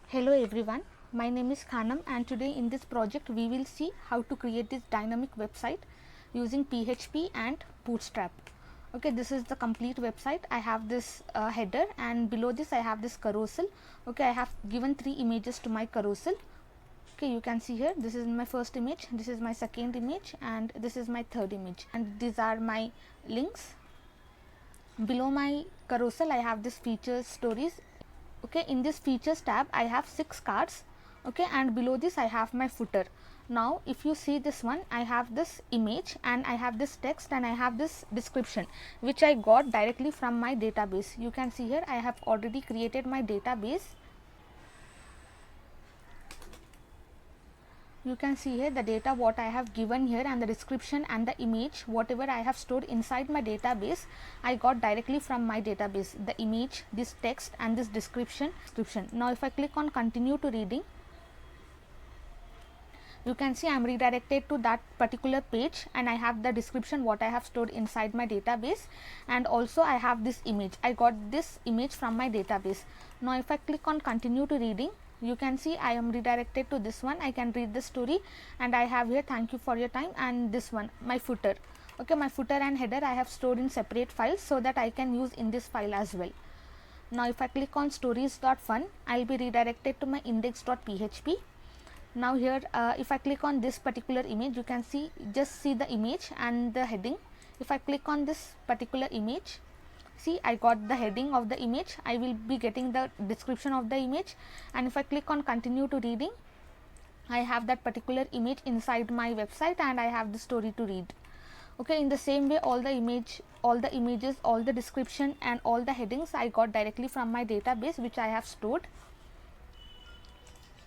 Hello everyone, my name is Khanam and today in this project we will see how to create this dynamic website using PHP and Bootstrap. Okay, this is the complete website. I have this header and below this I have this carousel. Okay, I have given 3 images to my carousel. Okay, you can see here, this is my first image, this is my second image and this is my third image, and these are my links. Below my carousel I have this features stories. Okay, in this features tab I have 6 cards. Okay, and below this I have my footer. Now if you see this one, I have this image and I have this text and I have this description which I got directly from my database. You can see here I have already created my database. You can see here the data what I have given here and the description and the image whatever I have stored inside my database, I got directly from my database, the image, this text and this description. Now if I click on continue to reading, you can see I am redirected to that particular page and I have the description what I have stored inside my database, and also I have this image. I got this image from my database. Now if I click on continue to reading, you can see I am redirected to this one. I can read the story and I have here thank you for your time, and this one my footer. Okay, my footer and header I have stored in separate files so that I can use in this file as well. Now if I click on stories.fun, I will be redirected to my index.php. Now here if I click on this particular image, you can see just see the image and the heading. If I click on this particular image, see I got the heading of the image, I will be getting the description of the image, and if I click on continue to reading, I have that particular image inside my website and I have the story to read. Okay, in the same way all the images, all the description and all the headings I got directly from my database which I have stored.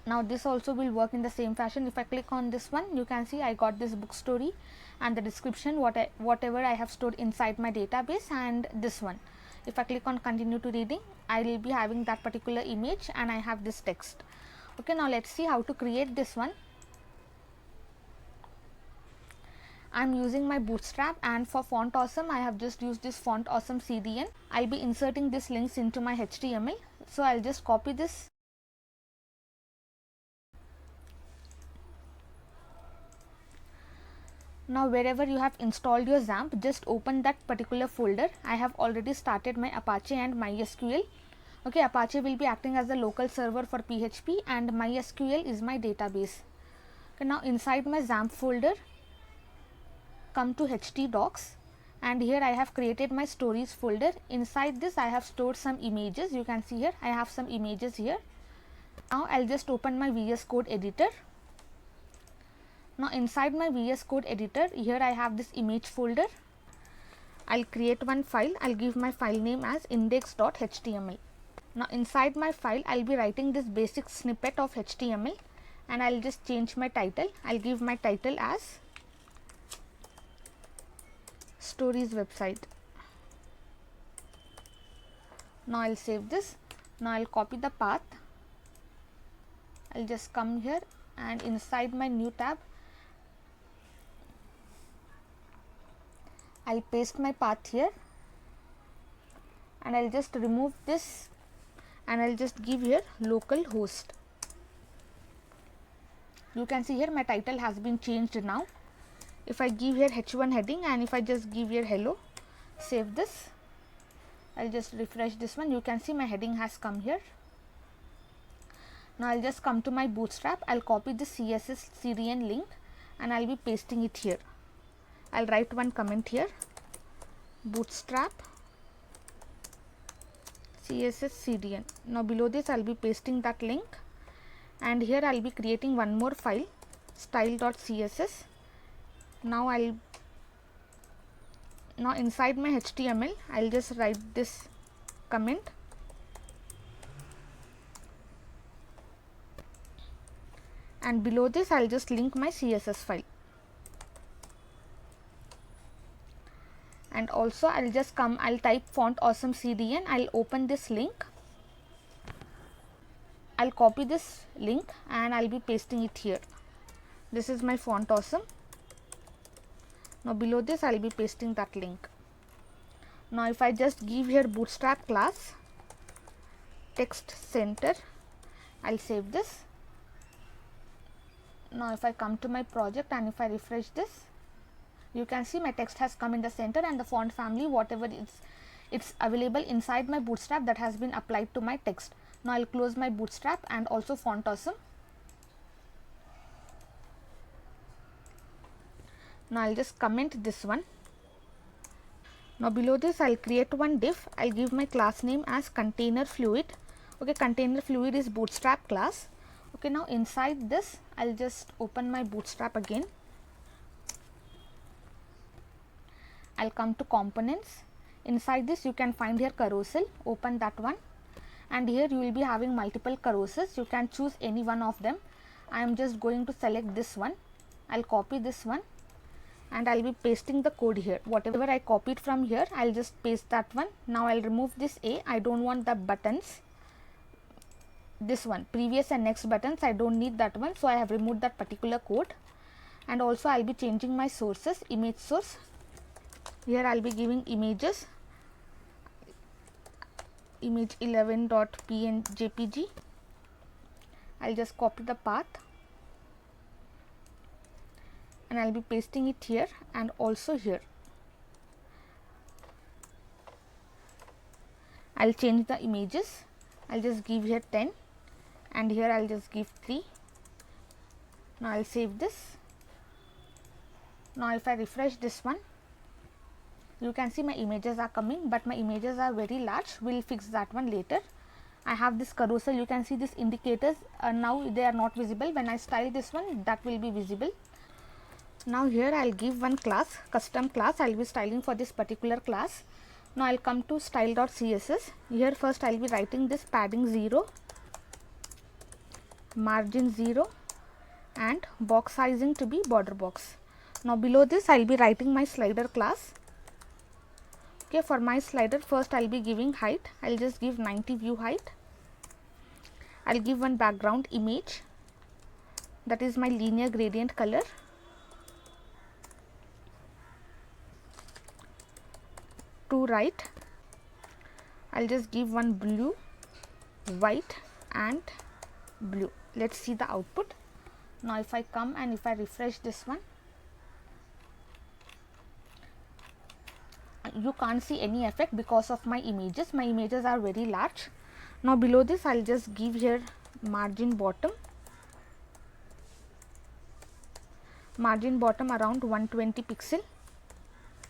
Now this also will work in the same fashion. If I click on this one, you can see I got this book story and the description whatever I have stored inside my database, and this one. If I click on continue to reading, I will be having that particular image and I have this text. Okay, now let's see how to create this one. I am using my Bootstrap, and for Font Awesome I have just used this Font Awesome CDN. I will be inserting this links into my HTML. So I will just copy this. Now wherever you have installed your XAMPP, just open that particular folder. I have already started my Apache and MySQL. Okay, Apache will be acting as the local server for PHP and MySQL is my database. Okay, now inside my XAMPP folder, come to htdocs, and here I have created my stories folder. Inside this I have stored some images. You can see here I have some images here. Now I will just open my VS Code editor. Now inside my VS Code editor, here I have this image folder. I'll create one file. I'll give my file name as index.html. Now inside my file, I'll be writing this basic snippet of HTML and I'll just change my title. I'll give my title as stories website. Now I'll save this. Now I'll copy the path. I'll just come here and inside my new tab, I'll paste my path here and I'll just remove this and I'll just give here localhost. You can see here my title has been changed now. If I give here h1 heading and if I just give here hello, save this, I'll just refresh this one. You can see my heading has come here. Now I'll just come to my Bootstrap. I'll copy the CSS CDN link and I'll be pasting it here. I'll write one comment here, Bootstrap CSS CDN. Now below this I'll be pasting that link, and here I'll be creating one more file, style.css. Now inside my HTML I'll just write this comment, and below this I'll just link my CSS file. And also I'll just come, I'll type Font Awesome CDN, I'll open this link, I'll copy this link and I'll be pasting it here. This is my Font Awesome. Now below this I'll be pasting that link. Now if I just give here Bootstrap class text center, I'll save this. Now if I come to my project and if I refresh this, you can see my text has come in the center and the font family whatever it's available inside my Bootstrap that has been applied to my text. Now I'll close my Bootstrap and also Font Awesome. Now I'll just comment this one. Now below this I'll create one div. I'll give my class name as Container Fluid. Okay, Container Fluid is Bootstrap class. Okay, now inside this I'll just open my Bootstrap again. I'll come to components. Inside this you can find here carousel, open that one, and here you will be having multiple carousels. You can choose any one of them. I am just going to select this one. I'll copy this one and I'll be pasting the code here. Whatever I copied from here, I'll just paste that one. Now I'll remove this A. I don't want the buttons. This one, previous and next buttons, I don't need that one, so I have removed that particular code. And also I'll be changing my sources, image source. Here I'll be giving images, image 11.png. I'll just copy the path and I'll be pasting it here and also here. I'll change the images. I'll just give here 10 and here I'll just give 3. Now I'll save this. Now if I refresh this one, you can see my images are coming, but my images are very large. We'll fix that one later. I have this carousel. You can see these indicators. Now they are not visible. When I style this one, that will be visible. Now here I'll give one class, custom class. I'll be styling for this particular class. Now I'll come to style.css. Here first I'll be writing this padding 0, margin 0 and box sizing to be border box. Now below this I'll be writing my slider class. Okay, for my slider first I'll be giving height. I'll just give 90 view height. I'll give one background image, that is my linear gradient color. To right I'll just give one blue, white and blue. Let's see the output. Now if I come and if I refresh this one, you can't see any effect because of my images. My images are very large. Now below this I'll just give here margin bottom around 120 pixel.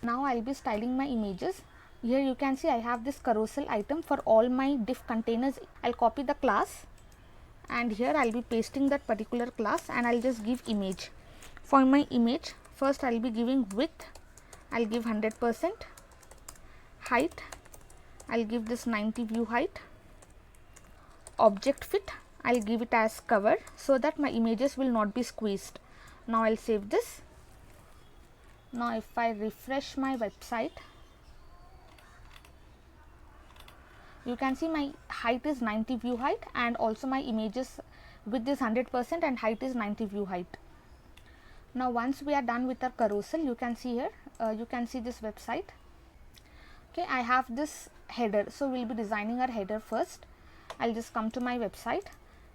Now I'll be styling my images. Here you can see I have this carousel item for all my div containers. I'll copy the class and here I'll be pasting that particular class and I'll just give image. For my image first I'll be giving width, I'll give 100%, height I'll give this 90 view height, object fit I'll give it as cover so that my images will not be squeezed. Now I'll save this. Now if I refresh my website, you can see my height is 90 view height and also my images width is 100% and height is 90 view height. Now once we are done with our carousel, you can see here, you can see this website. Okay, I have this header, so we'll be designing our header first. I'll just come to my website.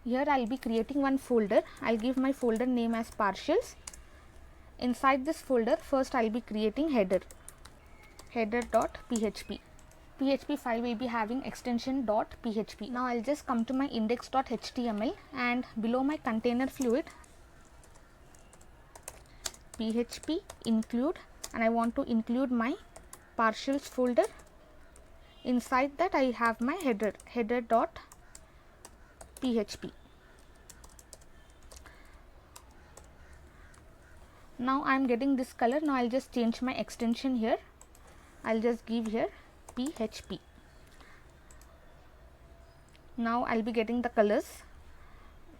Here I'll be creating one folder. I'll give my folder name as partials. Inside this folder first I'll be creating header.php. PHP file will be having extension .php. Now I'll just come to my index.html and below my container fluid php include, and I want to include my partials folder. Inside that I have my header.php. Now I am getting this color. Now I'll just change my extension here. I'll just give here PHP. Now I'll be getting the colors.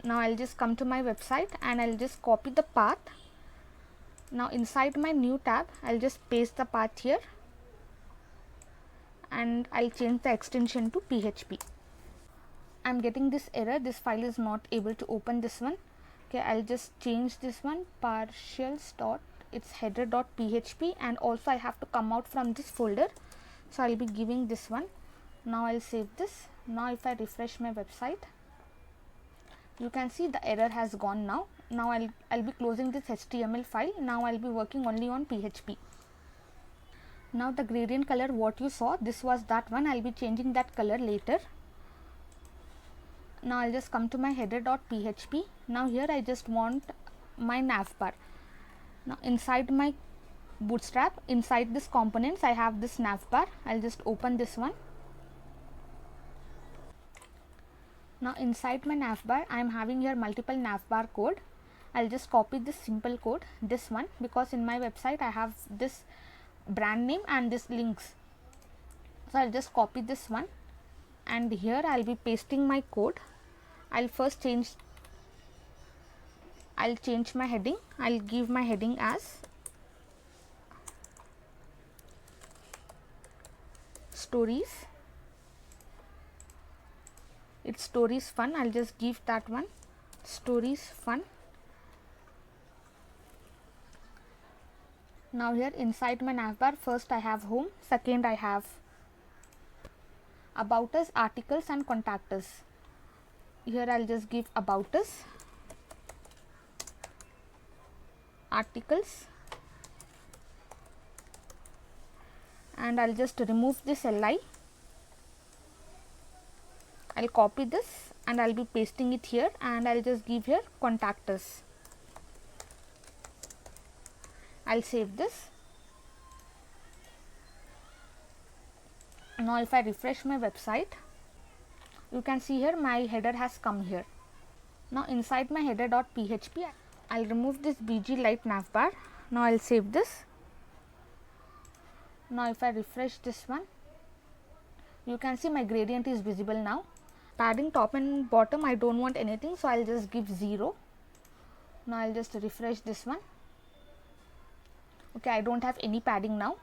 Now I'll just come to my website and I'll just copy the path. Now inside my new tab I'll just paste the path here and I'll change the extension to PHP. I'm getting this error, this file is not able to open this one. Okay, I'll just change this one, partials dot, it's header.php, and also I have to come out from this folder, so I'll be giving this one. Now I'll save this. Now if I refresh my website, You can see the error has gone now. Now I'll be closing this HTML file. Now I'll be working only on PHP. Now the gradient color what you saw, this was that one. I'll be changing that color later. Now I'll just come to my header.php. Now here I just want my navbar. Now inside my Bootstrap, inside this components, I have this navbar. I'll just open this one. Now inside my navbar, I am having here multiple navbar code. I'll just copy this simple code, this one, because in my website I have this brand name and this links. So I'll just copy this one, and here I'll be pasting my code. I'll change my heading. I'll give my heading as stories. It's stories fun. I'll just give that one, stories fun. Now here inside my navbar, first I have home, second I have about us, articles and contact us. Here I'll just give about us, articles, and I'll just remove this li. I'll copy this and I'll be pasting it here, and I'll just give here contact us. I'll save this. Now if I refresh my website, you can see here my header has come here. Now inside my header.php, I'll remove this bg light navbar. Now I'll save this. Now if I refresh this one, you can see my gradient is visible now. Padding top and bottom, I don't want anything, so I'll just give 0. Now I'll just refresh this one. Okay, I don't have any padding now.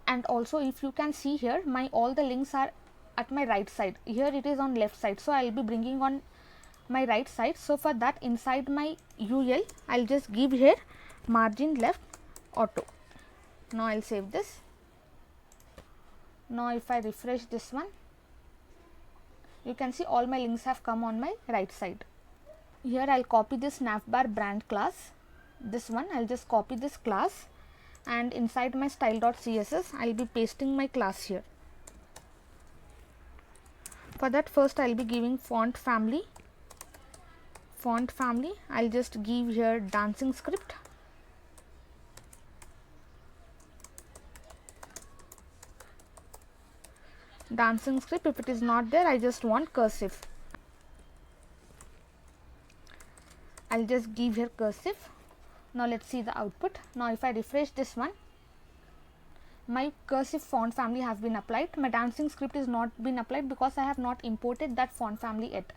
And also if you can see here, my all the links are at my right side. Here it is on left side, so I'll be bringing on my right side. So for that, inside my UL, I'll just give here margin left auto. Now I'll save this. Now if I refresh this one, you can see all my links have come on my right side. Here I'll copy this navbar brand class, this one. I'll just copy this class, and inside my style.css, I'll be pasting my class here. For that, first I'll be giving font family. I'll just give here dancing script. If it is not there, I just want cursive. I'll just give here cursive. Now let's see the output. Now if I refresh this one, my cursive font family has been applied. My dancing script is not been applied because I have not imported that font family yet.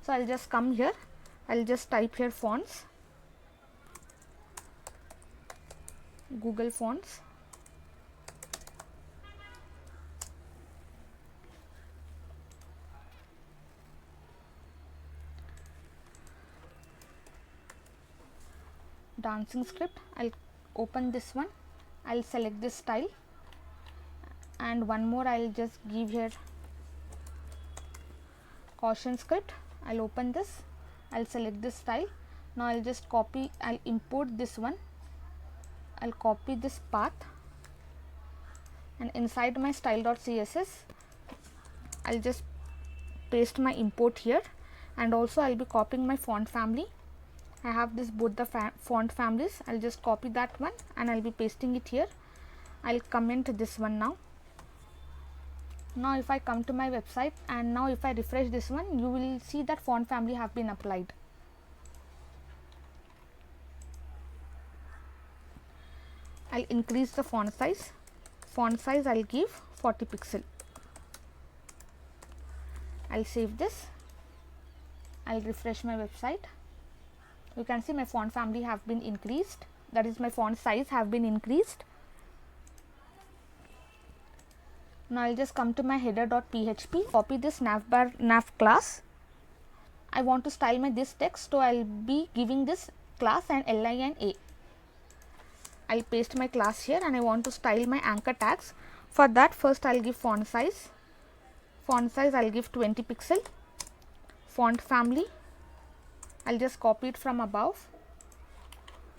So I'll just come here, I'll just type here fonts, Google Fonts. Dancing script, I'll open this one, I'll select this style, and one more I'll just give here caution script. I'll open this, I'll select this style. Now I'll just copy, I'll import this one, I'll copy this path, and inside my style.css, I'll just paste my import here, and also I'll be copying my font family. I have this both the font families. I'll just copy that one and I'll be pasting it here. I'll comment this one now. Now if I come to my website, and now if I refresh this one, you will see that font family have been applied. I'll increase the font size. I'll give 40 pixel. I'll save this. I'll refresh my website. You can see my font family have been increased, that is my font size have been increased. Now I'll just come to my header.php, copy this nav class. I want to style my this text, so I'll be giving this class and li and a. I'll paste my class here, and I want to style my anchor tags. For that, first I'll give font size. I'll give 20 pixel. Font family, I'll just copy it from above.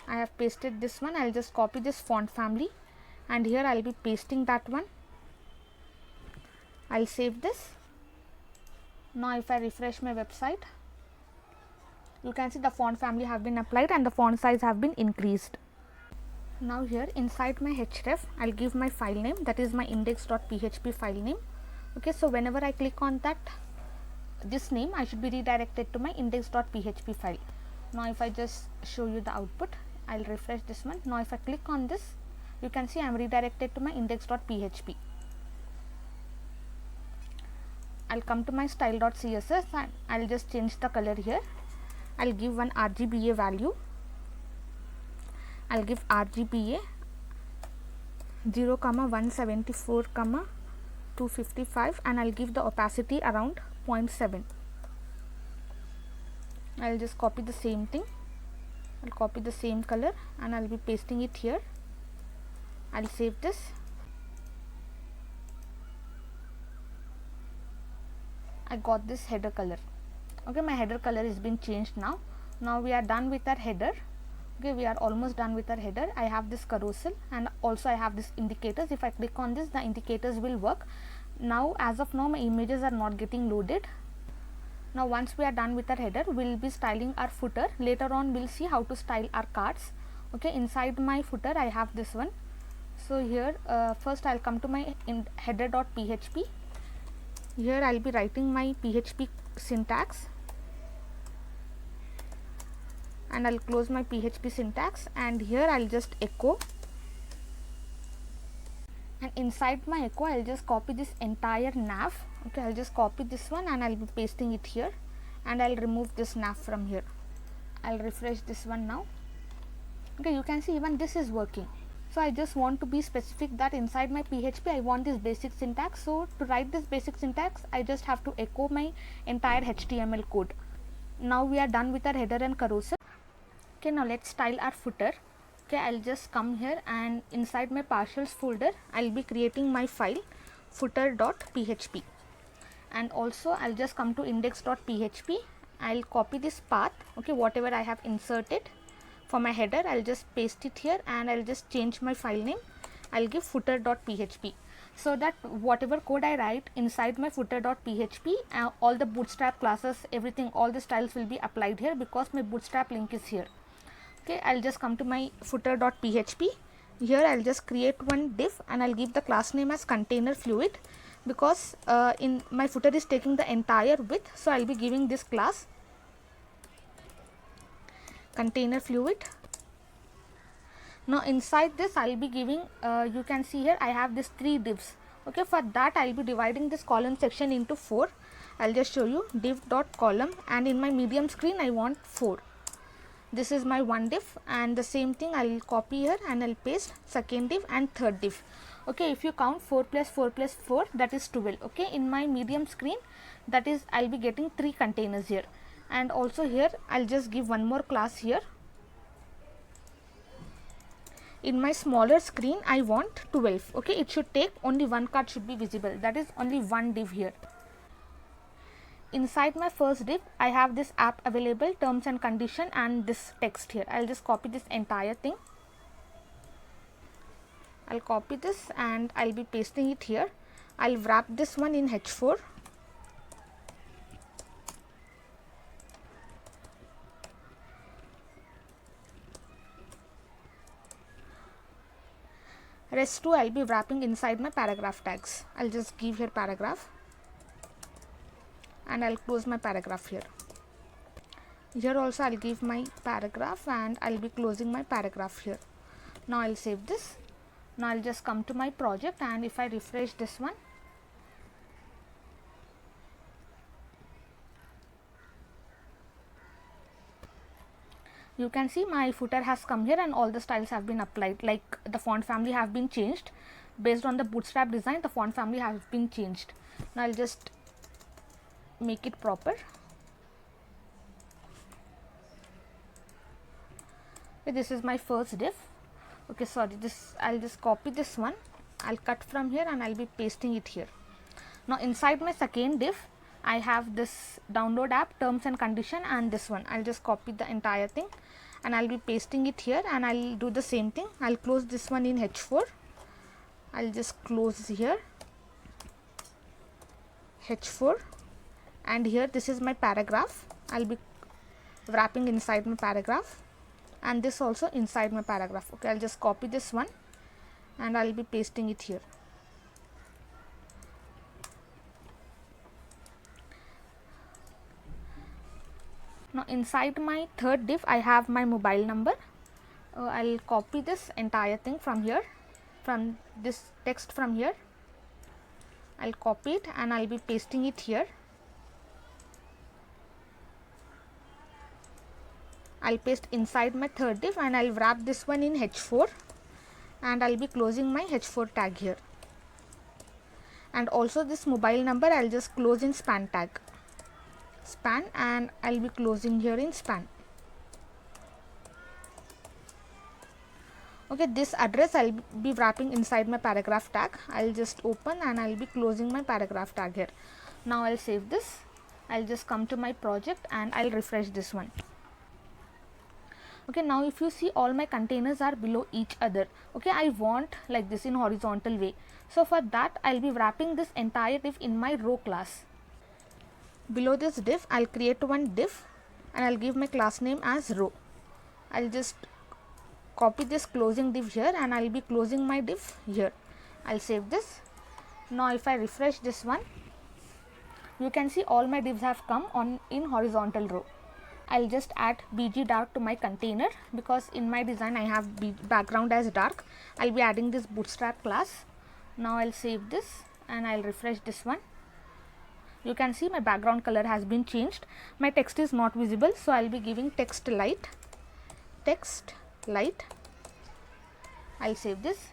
I have pasted this one. I'll just copy this font family, and here I'll be pasting that one. I'll save this. Now if I refresh my website, you can see the font family have been applied and the font size have been increased. Now here inside my href, I'll give my file name, that is my index.php file name. Okay, so whenever I click on that, this name, I should be redirected to my index.php file. Now if I just show you the output, I'll refresh this one. Now if I click on this, you can see I'm redirected to my index.php. I'll come to my style.css and I'll just change the color here. I'll give one RGBA value. I'll give RGBA 0, 174, 255, and I'll give the opacity around 0.7. I'll just copy the same thing. I'll copy the same color and I'll be pasting it here. I'll save this. I got this header color. Okay, my header color has been changed now. Now we are done with our header. Okay, we are almost done with our header. I have this carousel and also I have this indicators. If I click on this, the indicators will work. Now as of now my images are not getting loaded. Now once we are done with our header, we'll be styling our footer. Later on we'll see how to style our cards. Okay, inside my footer I have this one. So here first I'll come to my header.php. Here I'll be writing my PHP syntax, and I'll close my PHP syntax, and here I'll just echo, and inside my echo I'll just copy this entire nav. Okay, I'll just copy this one and I'll be pasting it here, and I'll remove this nav from here. I'll refresh this one now. Okay, you can see even this is working. So I just want to be specific that inside my PHP I want this basic syntax. So to write this basic syntax, I just have to echo my entire HTML code. Now we are done with our header and carousel. Okay, now let's style our footer. Okay, I'll just come here and inside my partials folder I'll be creating my file footer.php, and also I'll just come to index.php. I'll copy this path, okay, whatever I have inserted for my header, I'll just paste it here, and I'll just change my file name. I'll give footer.php, so that whatever code I write inside my footer.php, all the bootstrap classes, everything, all the styles will be applied here because my bootstrap link is here. Okay, I'll just come to my footer.php. Here I'll just create one div and I'll give the class name as container fluid, because in my footer is taking the entire width, so I'll be giving this class container fluid. Now inside this I'll be giving, you can see here I have this 3 divs. Okay, for that I'll be dividing this column section into 4. I'll just show you div.column, and in my medium screen I want 4. This is my one div, and the same thing I'll copy here and I'll paste second div and third div. Okay, if you count 4 plus 4 plus 4, that is 12. Okay, in my medium screen, that is I'll be getting 3 containers here, and also here I'll just give one more class here. In my smaller screen I want 12. Okay, it should take only one card should be visible, that is only one div here. Inside my first div I have this app available, terms and condition, and this text here. I'll just copy this entire thing. I'll copy this and I'll be pasting it here. I'll wrap this one in H4. Rest 2 I'll be wrapping inside my paragraph tags. I'll just give here paragraph, and I'll close my paragraph here. Here also I'll give my paragraph and I'll be closing my paragraph here. Now I'll save this. Now I'll just come to my project, and if I refresh this one, you can see my footer has come here and all the styles have been applied, like the font family have been changed. Based on the bootstrap design, the font family has been changed. Now I'll just make it proper. Okay, this is my first div. Okay, sorry, this I'll just copy this one. I'll cut from here and I'll be pasting it here. Now inside my second div I have this download app, terms and condition, and this one. I'll just copy the entire thing and I'll be pasting it here, and I'll do the same thing. I'll close this one in H4. I'll just close here, H4, and here this is my paragraph. I'll be wrapping inside my paragraph, and this also inside my paragraph. Okay, I'll just copy this one and I'll be pasting it here. Now inside my third div I have my mobile number. I'll copy this entire thing from here, from this text from here. I'll copy it and I'll be pasting it here. I'll paste inside my third div and I'll wrap this one in H4, and I'll be closing my H4 tag here. And also this mobile number I'll just close in span tag, span, and I'll be closing here in span. Okay, this address I'll be wrapping inside my paragraph tag. I'll just open and I'll be closing my paragraph tag here. Now I'll save this. I'll just come to my project and I'll refresh this one. Okay, now if you see, all my containers are below each other. Okay, I want like this in horizontal way. So for that I'll be wrapping this entire div in my row class. Below this div I'll create one div and I'll give my class name as row. I'll just copy this closing div here and I'll be closing my div here. I'll save this. Now if I refresh this one, you can see all my divs have come on in horizontal row. I'll just add BG dark to my container because in my design I have background as dark. I'll be adding this bootstrap class. Now I'll save this and I'll refresh this one. You can see my background color has been changed. My text is not visible, so I'll be giving text light, text light. I'll save this.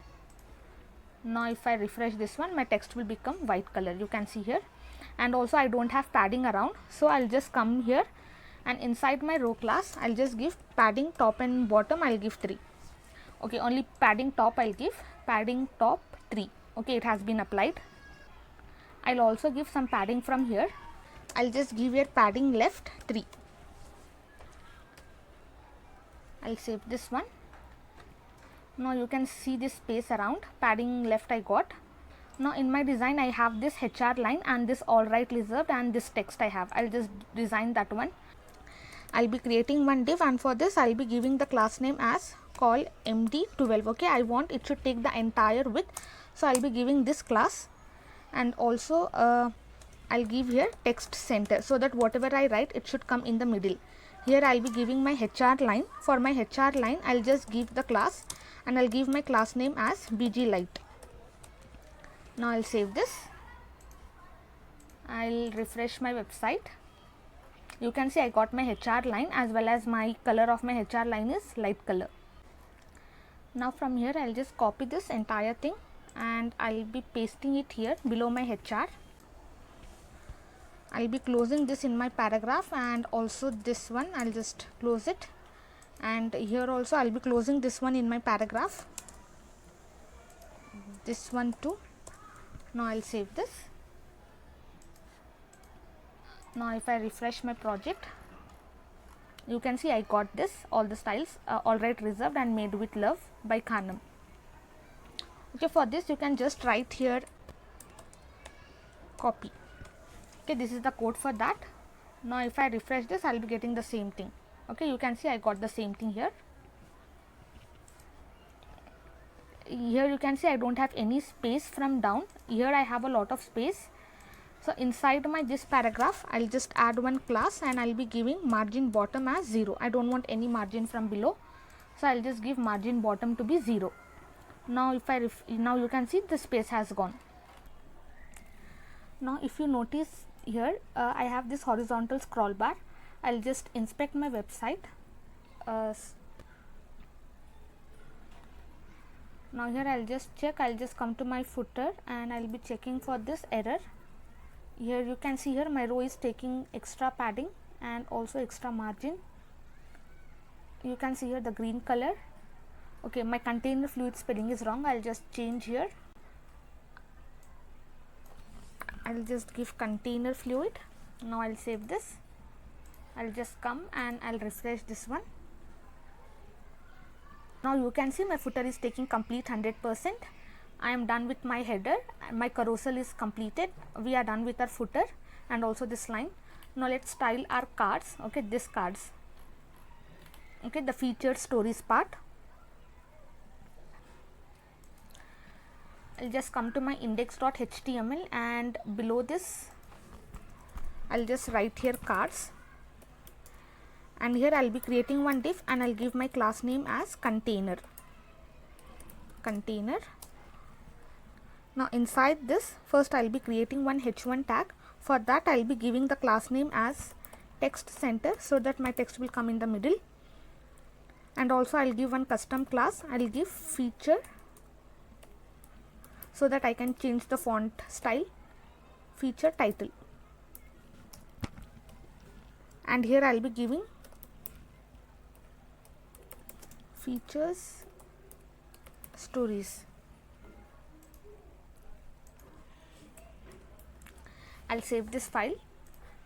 Now if I refresh this one, my text will become white color, you can see here. And also I don't have padding around, so I'll just come here and inside my row class I'll just give padding top and bottom. I'll give 3. Okay, only padding top I'll give, padding top 3. Okay, it has been applied. I'll also give some padding from here. I'll just give here padding left 3. I'll save this one. Now you can see this space around, padding left I got. Now in my design I have this HR line and this all right reserved and this text I have. I'll just design that one. I'll be creating one div, and for this I'll be giving the class name as call MD12. Okay, I want it should take the entire width, so I'll be giving this class. And also I'll give here text center, so that whatever I write it should come in the middle. Here I'll be giving my HR line. For my HR line I'll just give the class and I'll give my class name as BG light. Now I'll save this. I'll refresh my website. You can see I got my HR line as well as my color of my HR line is light color. Now from here I'll just copy this entire thing and I'll be pasting it here below my HR. I'll be closing this in my paragraph, and also this one I'll just close it, and here also I'll be closing this one in my paragraph, this one too. Now I'll save this. Now if I refresh my project, you can see I got this, all the styles all right reserved and made with love by Khanam. Okay, for this you can just write here copy. Okay, this is the code for that. Now if I refresh this I'll be getting the same thing. Okay, you can see I got the same thing here. Here you can see I don't have any space from down. Here I have a lot of space. So inside my this paragraph I'll just add one class and I'll be giving margin bottom as 0. I don't want any margin from below, so I'll just give margin bottom to be 0. Now if I now you can see the space has gone. Now if you notice here I have this horizontal scroll bar. I'll just inspect my website. Now here I'll just check, I'll just come to my footer and I'll be checking for this error. Here you can see here my row is taking extra padding and also extra margin. You can see here the green color. Okay, my container fluid spelling is wrong. I'll just change here. I'll just give container fluid Now I'll save this. I'll just come and I'll refresh this one. Now you can see my footer is taking complete 100%. I am done with my header, my carousel is completed. We are done with our footer and also this line. Now let's style our cards. Okay, this cards. Okay, the featured stories part. I'll just come to my index.html and below this I'll just write here cards, and here I'll be creating one div and I'll give my class name as container. Now inside this, first I'll be creating one h1 tag. For that I'll be giving the class name as text center so that my text will come in the middle, and also I'll give one custom class. I'll give feature so that I can change the font style, feature title, and here I'll be giving features stories. I'll save this file.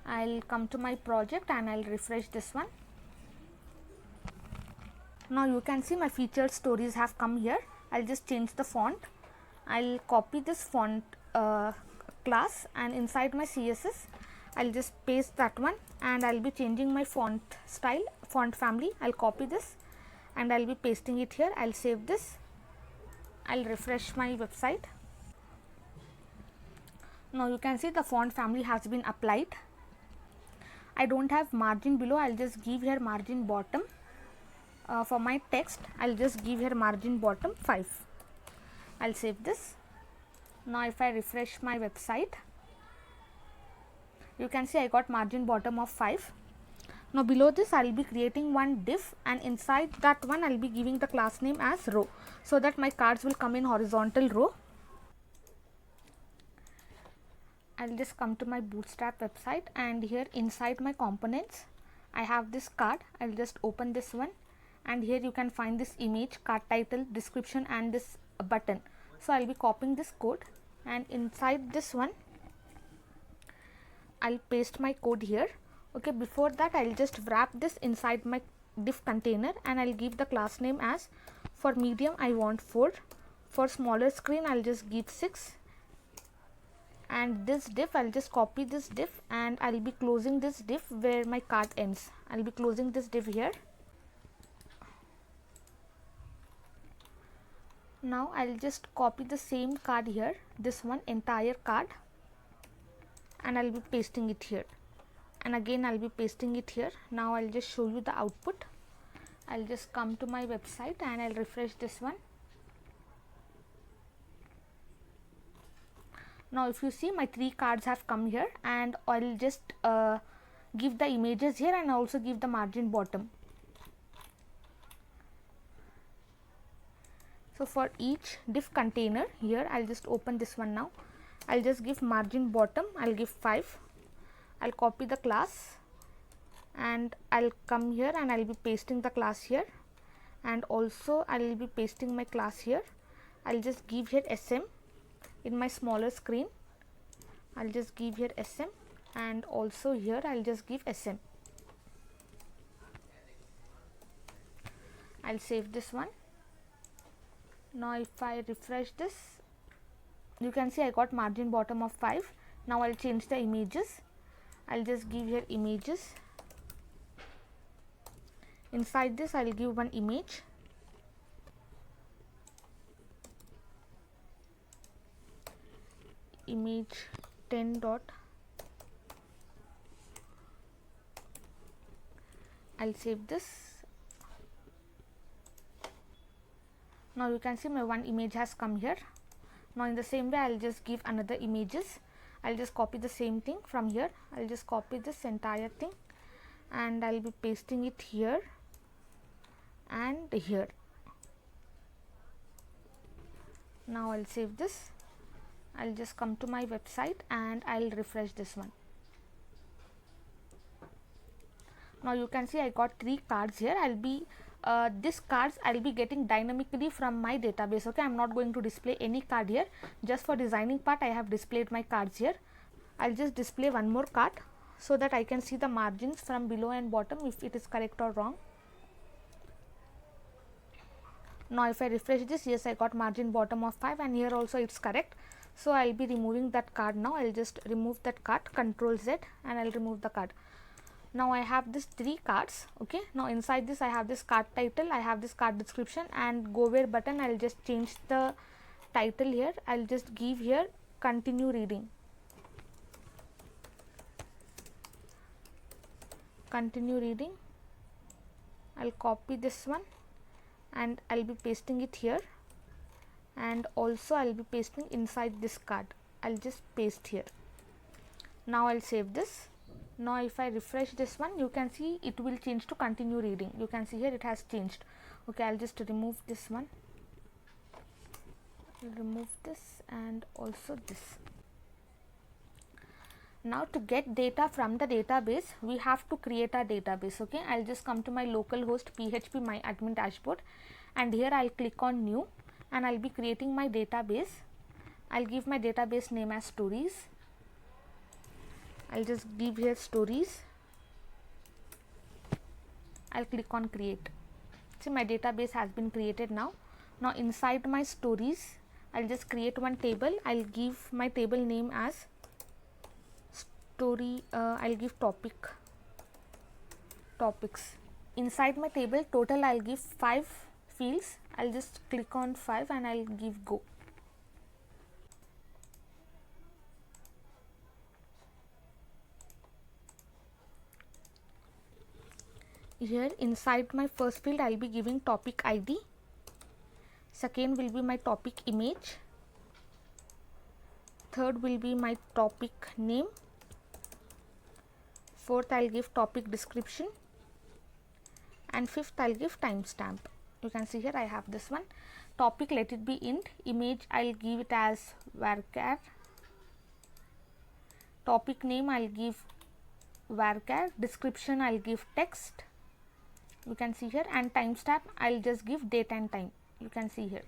I'll come to my project and I'll refresh this one. Now you can see my featured stories have come here. I'll just change the font. I'll copy this font class, and inside my CSS I'll just paste that one, and I'll be changing my font style, font family. I'll copy this and I'll be pasting it here. I'll save this. I'll refresh my website. Now you can see the font family has been applied. I don't have margin below. I'll just give here margin bottom. For my text I'll just give here margin bottom 5. I'll save this. Now if I refresh my website, you can see I got margin bottom of 5. Now below this I'll be creating one div, and inside that one I'll be giving the class name as row so that my cards will come in horizontal row. I'll just come to my Bootstrap website, and here inside my components I have this card. I'll just open this one, and here you can find this image, card title, description, and this button. So I'll be copying this code, and inside this one I'll paste my code here. Okay, before that I'll just wrap this inside my div container, and I'll give the class name as, for medium I want 4, for smaller screen I'll just give 6, and this div I'll just copy this div and I'll be closing this div where my card ends. I'll be closing this div here. Now I'll just copy the same card here, this one entire card, and I'll be pasting it here, and again I'll be pasting it here. Now I'll just show you the output. I'll just come to my website and I'll refresh this one. Now if you see, my 3 cards have come here, and I'll just give the images here and also give the margin bottom. So for each div container here, I'll just open this one now. I'll just give margin bottom, I'll give 5. I'll copy the class and I'll come here and I'll be pasting the class here, and also I'll be pasting my class here. I'll just give here SM. In my smaller screen I'll just give here SM, and also here I'll just give SM. I'll save this one. Now if I refresh this, you can see I got margin bottom of 5. Now I'll change the images. I'll just give here images. Inside this I'll give one image. Image 10 dot. I'll save this. Now you can see my one image has come here. Now in the same way I'll just give another images. I'll just copy the same thing from here. I'll just copy this entire thing and I'll be pasting it here and here. Now I'll save this. I'll just come to my website and I'll refresh this one. Now you can see I got 3 cards here. I'll be these cards I'll be getting dynamically from my database. Okay, I'm not going to display any card here. Just for designing part I have displayed my cards here. I'll just display one more card. so that I can see the margins from below and bottom if it is correct or wrong. Now if I refresh this, yes, I got margin bottom of 5, and here also it's correct. So I'll be removing that card now. I'll just remove that card, Control Z, and I'll remove the card. Now I have this 3 cards. Okay, now inside this I have this card title, I have this card description, and go where button. I'll just change the title here. I'll just give here continue reading. Continue reading. I'll copy this one and I'll be pasting it here, and also I'll be pasting inside this card. I'll just paste here. Now I'll save this. Now if I refresh this one, you can see it will change to continue reading. You can see here it has changed. Okay, I'll just remove this one. I'll remove this and also this. Now to get data from the database, we have to create a database. Okay, I'll just come to my localhost PHP my admin dashboard, and here I'll click on new, and I'll be creating my database. I'll give my database name as stories. I'll just give here stories. I'll click on create. See, my database has been created now. Now inside my stories, I'll just create one table. I'll give my table name as story. I'll give topics. Inside my table total I'll give 5 fields. I'll just click on 5 and I'll give go. Here inside my first field I'll be giving topic ID. Second will be my topic image. Third will be my topic name. Fourth I'll give topic description, and fifth I'll give timestamp. You can see here I have this one. Topic, let it be int. Image I'll give it as varchar. Topic name I'll give varchar. Description I'll give text. You can see here, and timestamp I'll just give date and time. You can see here.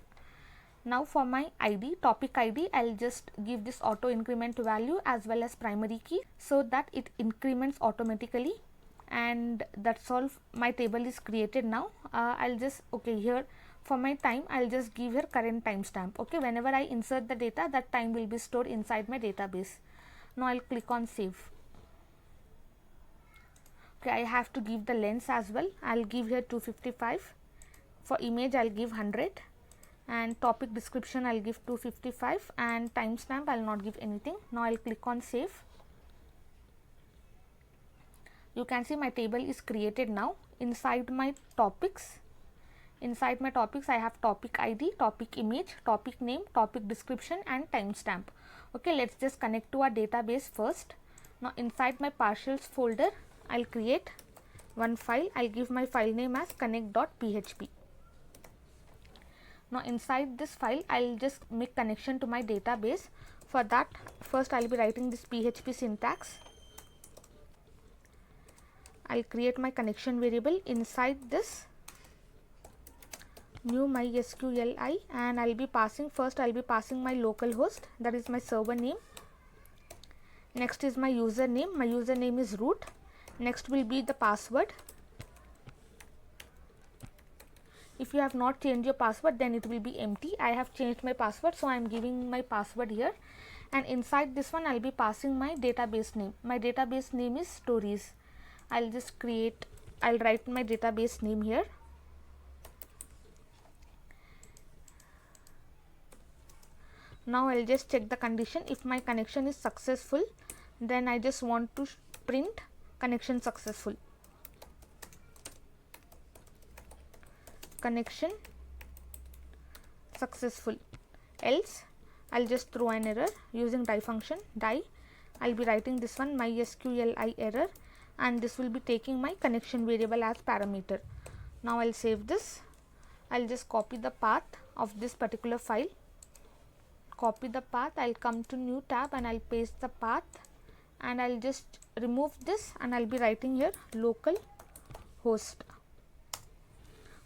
Now for my ID, topic ID, I'll just give this auto increment value as well as primary key, so that it increments automatically, and that's all. My table is created now. I'll just, okay, here for my time I'll just give here current timestamp. Okay, whenever I insert the data, that time will be stored inside my database. Now I'll click on save. Okay, I have to give the length as well. I'll give here 255. For image I'll give 100, and topic description I'll give 255, and timestamp I'll not give anything. Now I'll click on save. You can see my table is created now. Inside my topics I have topic ID, topic image, topic name, topic description, and timestamp. Okay, let's just connect to our database first. Now inside my partials folder I'll create one file. I'll give my file name as connect.php. Now inside this file I'll just make connection to my database. For that, first I'll be writing this PHP syntax. I'll create my connection variable. Inside this, new MySQLi, and I'll be passing, first I'll be passing my localhost, that is my server name. Next is my username. My username is root. Next will be the password. If you have not changed your password, then it will be empty. I have changed my password, so I am giving my password here. And inside this one I'll be passing my database name. My database name is stories. I'll write my database name here. Now I'll just check the condition. If my connection is successful, then I just want to print connection successful. Connection successful. Else I'll just throw an error using die function. Die, I'll be writing this one MySQLi error, and this will be taking my connection variable as parameter. Now I'll save this. I'll just copy the path of this particular file. Copy the path. I'll come to new tab and I'll paste the path, and I'll just remove this, and I'll be writing here local host.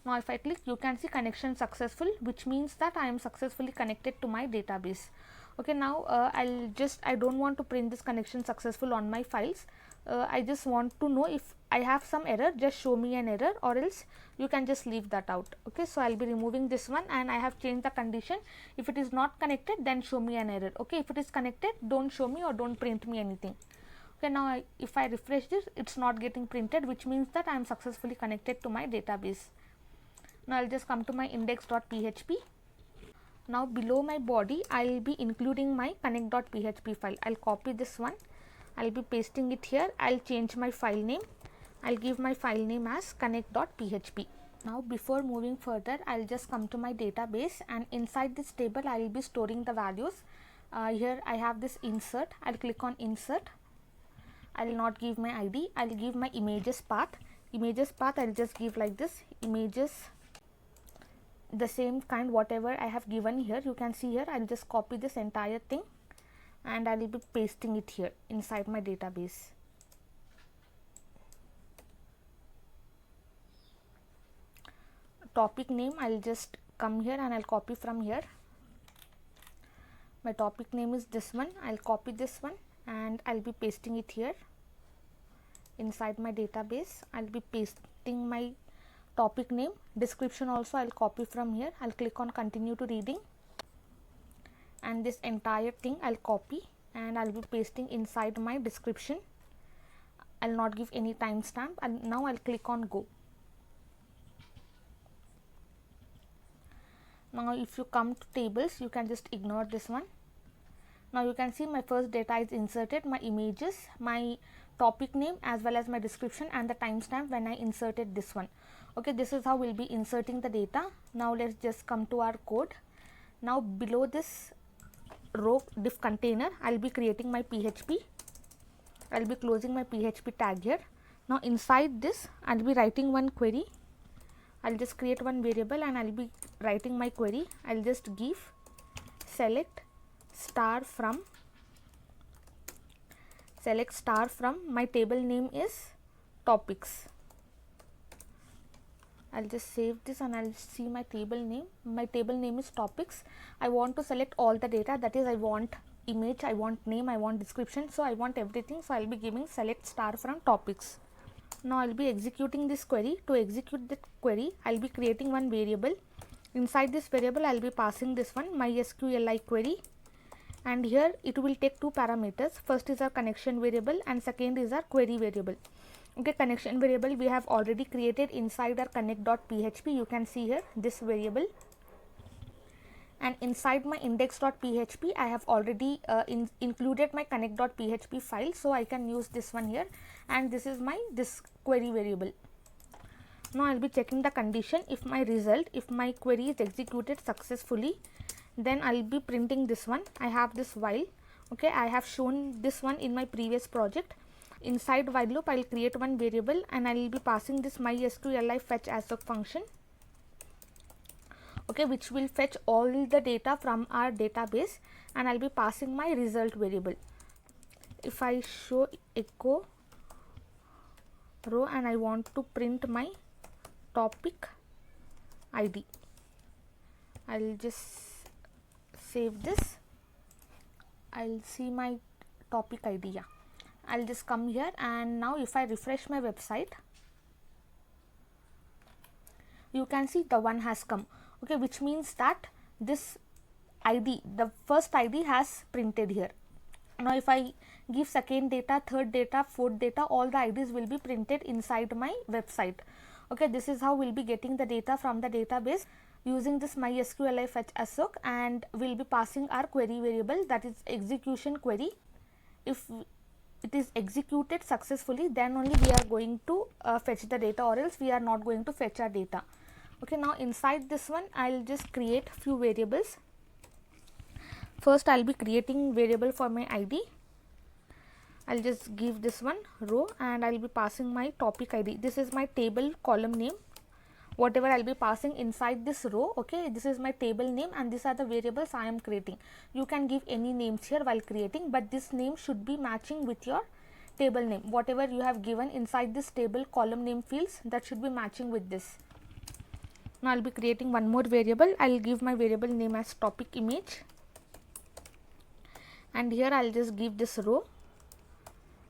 Now if I click, you can see connection successful, which means that I am successfully connected to my database. Okay, now I don't want to print this connection successful on my files. I just want to know if I have some error, just show me an error, or else you can just leave that out. Okay, so I'll be removing this one, and I have changed the condition. If it is not connected, then show me an error. Okay, if it is connected, don't show me or don't print me anything. Okay, now if I refresh this, it's not getting printed, which means that I am successfully connected to my database. Now I'll just come to my index.php. Now below my body, I'll be including my connect.php file. I'll copy this one, I'll be pasting it here. I'll change my file name. I'll give my file name as connect.php. Now before moving further, I'll just come to my database, and inside this table I'll be storing the values. Here I have this insert. I'll click on insert. I'll not give my ID. I'll give my images path. Images path I'll just give like this, images, the same kind whatever I have given here. You can see here, I'll just copy this entire thing and I will be pasting it here inside my database. Topic name, I'll just come here and I'll copy from here. My topic name is this one. I'll copy this one and I'll be pasting it here inside my database. I'll be pasting my topic name. Description also I'll copy from here. I'll click on continue to reading, and this entire thing I'll copy and I'll be pasting inside my description. I'll not give any timestamp, and now I'll click on go. Now if you come to tables, you can just ignore this one. Now you can see my first data is inserted, my images, my topic name, as well as my description and the timestamp when I inserted this one. Okay, this is how we'll be inserting the data. Now let's just come to our code. Now below this row diff container, I'll be creating my PHP. I'll be closing my PHP tag here. Now inside this, I'll be writing one query. I'll just create one variable and I'll be writing my query. I'll just give select star from my table name is topics. I'll just save this and I'll see my table name. My table name is topics. I want to select all the data, that is I want image, I want name, I want description, so I want everything. So I'll be giving select star from topics. Now I'll be executing this query. To execute that query, I'll be creating one variable. Inside this variable, I'll be passing this one MySQLi query, and here it will take two parameters. First is our connection variable and second is our query variable. Okay, connection variable we have already created inside our connect.php. You can see here this variable, and inside my index.php I have already included my connect.php file, so I can use this one here, and this is my this query variable. Now I'll be checking the condition. If my result, if my query is executed successfully, then I'll be printing this one. I have this while. Okay, I have shown this one in my previous project. Inside while loop, I'll create one variable and I'll be passing this MySQLi fetch assoc function. Okay, which will fetch all the data from our database, and I'll be passing my result variable. If I show echo row and I want to print my topic ID, I'll just save this. I'll see my topic ID. Yeah, I'll just come here, and now if I refresh my website, you can see the one has come. Okay, which means that this ID, the first ID has printed here. Now if I give second data, third data, fourth data, all the IDs will be printed inside my website. Okay, this is how we'll be getting the data from the database using this MySQLi fetch assoc, and we'll be passing our query variable, that is execution query. If it is executed successfully, then only we are going to fetch the data, or else we are not going to fetch our data. Okay, now inside this one I'll just create few variables. First I'll be creating variable for my ID. I'll just give this one row and I'll be passing my topic ID. This is my table column name, whatever I'll be passing inside this row. Okay, this is my table name and these are the variables I am creating. You can give any names here while creating, but this name should be matching with your table name. Whatever you have given inside this table column name fields, that should be matching with this. Now I'll be creating one more variable. I'll give my variable name as topic image, and here I'll just give this row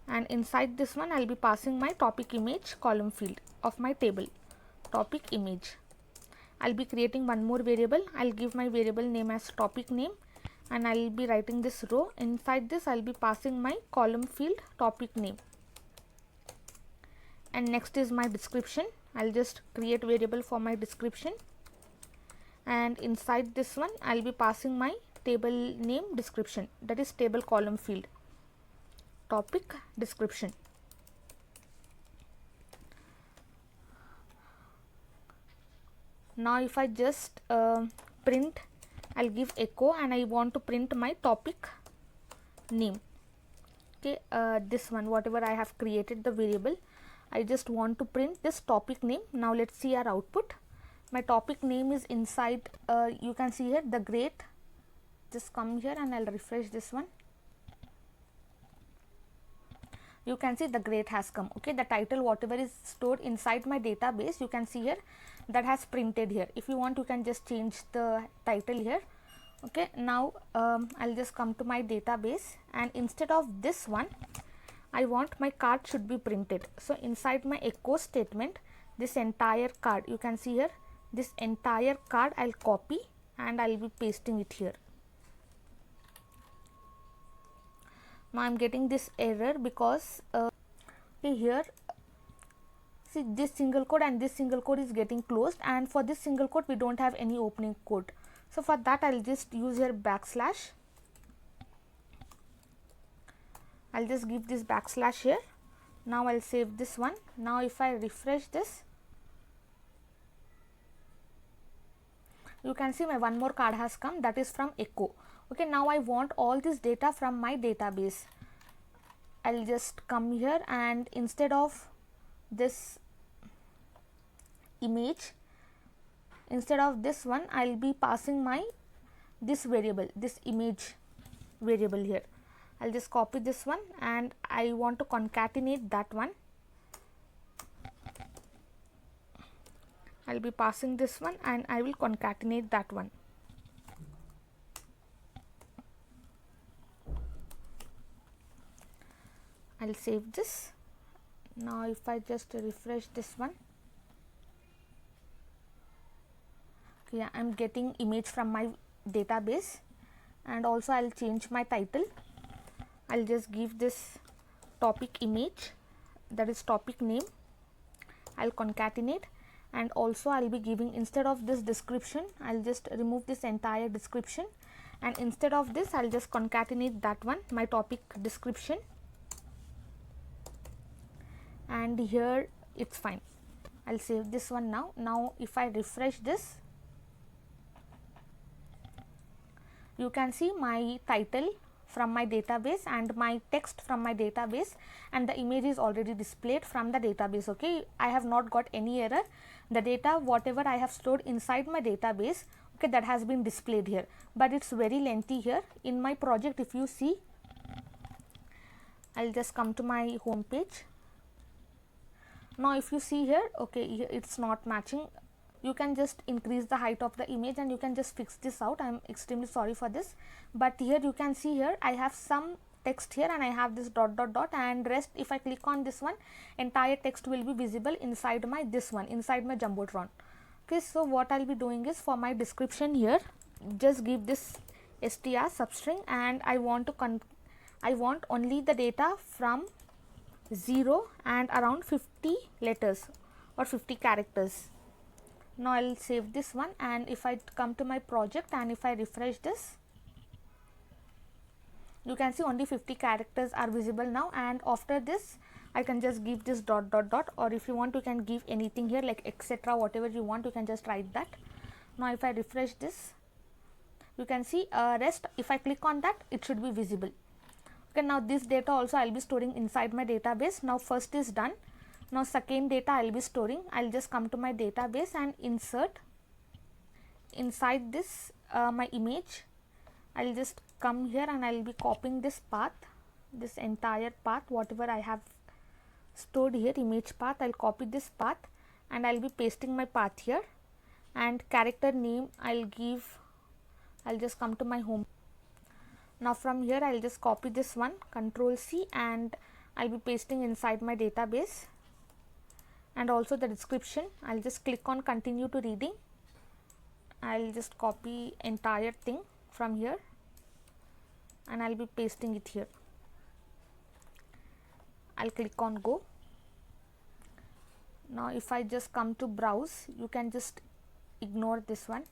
and inside this one I'll be passing my topic image column field of my table, topic image. I'll be creating one more variable. I'll give my variable name as topic name, and I'll be writing this row. Inside this I'll be passing my column field topic name, and next is my description. I'll just create variable for my description, and inside this one I'll be passing my table name description, that is table column field topic description. Now if I just print, I'll give echo and I want to print my topic name. Okay, this one, whatever I have created the variable, I just want to print this topic name. Now let's see our output. My topic name is inside, you can see here the grade. Just come here and I'll refresh this one. You can see the grade has come. Okay, the title whatever is stored inside my database, you can see here that has printed here. If you want, you can just change the title here. Okay, now I'll just come to my database, and instead of this one I want my card should be printed. So inside my echo statement, this entire card, you can see here, this entire card I'll copy and I'll be pasting it here. Now I'm getting this error because here see this single quote and this single quote is getting closed, and for this single quote we don't have any opening quote. So for that I'll just use here backslash. I'll just give this backslash here. Now I'll save this one. Now if I refresh this, you can see my one more card has come, that is from echo. Okay, now I want all this data from my database. I'll just come here and instead of this image, instead of this one I'll be passing my this variable, this image variable here. I'll just copy this one and I want to concatenate that one. I'll be passing this one and I will concatenate that one. I'll save this. Now if I just refresh this one, yeah, I'm getting image from my database, and also I'll change my title. I'll just give this topic image, that is topic name. I'll concatenate, and also I'll be giving, instead of this description, I'll just remove this entire description, and instead of this I'll just concatenate that one, my topic description, and here it's fine. I'll save this one now. Now if I refresh this, you can see my title from my database and my text from my database, and the image is already displayed from the database. Okay, I have not got any error. The data whatever I have stored inside my database, okay, that has been displayed here, but it's very lengthy here. In my project, if you see, I'll just come to my home page. Now if you see here, okay, it's not matching. You can just increase the height of the image and you can just fix this out. I'm extremely sorry for this, but here you can see here I have some text here and I have this dot dot dot, and rest if I click on this one, entire text will be visible inside my this one, inside my Jumbotron. Okay, so what I'll be doing is, for my description here, just give this str substring, and I want only the data from 0 and around 50 letters or 50 characters. Now I'll save this one, and if I come to my project and if I refresh this, you can see only 50 characters are visible now, and after this I can just give this dot dot dot, or if you want you can give anything here like etc, whatever you want, you can just write that. Now if I refresh this, you can see rest, if I click on that, it should be visible. Okay, now this data also I'll be storing inside my database. Now first is done. Now second data I'll be storing. I'll just come to my database and insert inside this my image. I'll just come here and I'll be copying this path, this entire path whatever I have stored here, image path. I'll copy this path and I'll be pasting my path here, and character name I'll just come to my home. Now from here I'll just copy this one, Control C, and I'll be pasting inside my database, and also the description. I'll just click on continue to reading. I'll just copy entire thing from here and I'll be pasting it here. I'll click on go. Now if I just come to browse, you can just ignore this one.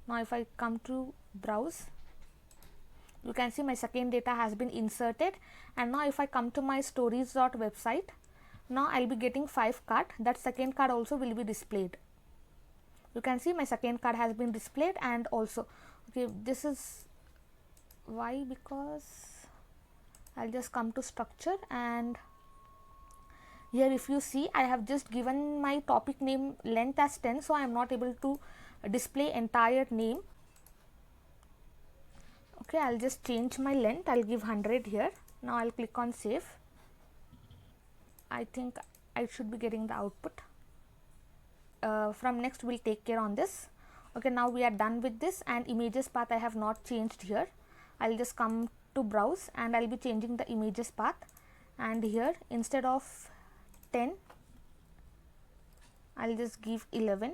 Now if I come to browse, you can see my second data has been inserted, and now if I come to my stories.website, now I'll be getting 5 card. That second card also will be displayed. You can see my second card has been displayed, and also okay, this is why, because I'll just come to structure, and here if you see I have just given my topic name length as 10, so I am not able to display entire name. Okay, I'll just change my length. I'll give 100 here. Now I'll click on save. I think I should be getting the output. From next we'll take care on this. Okay, now we are done with this, and images path I have not changed here. I'll just come to browse and I'll be changing the images path, and here instead of 10 I'll just give 11.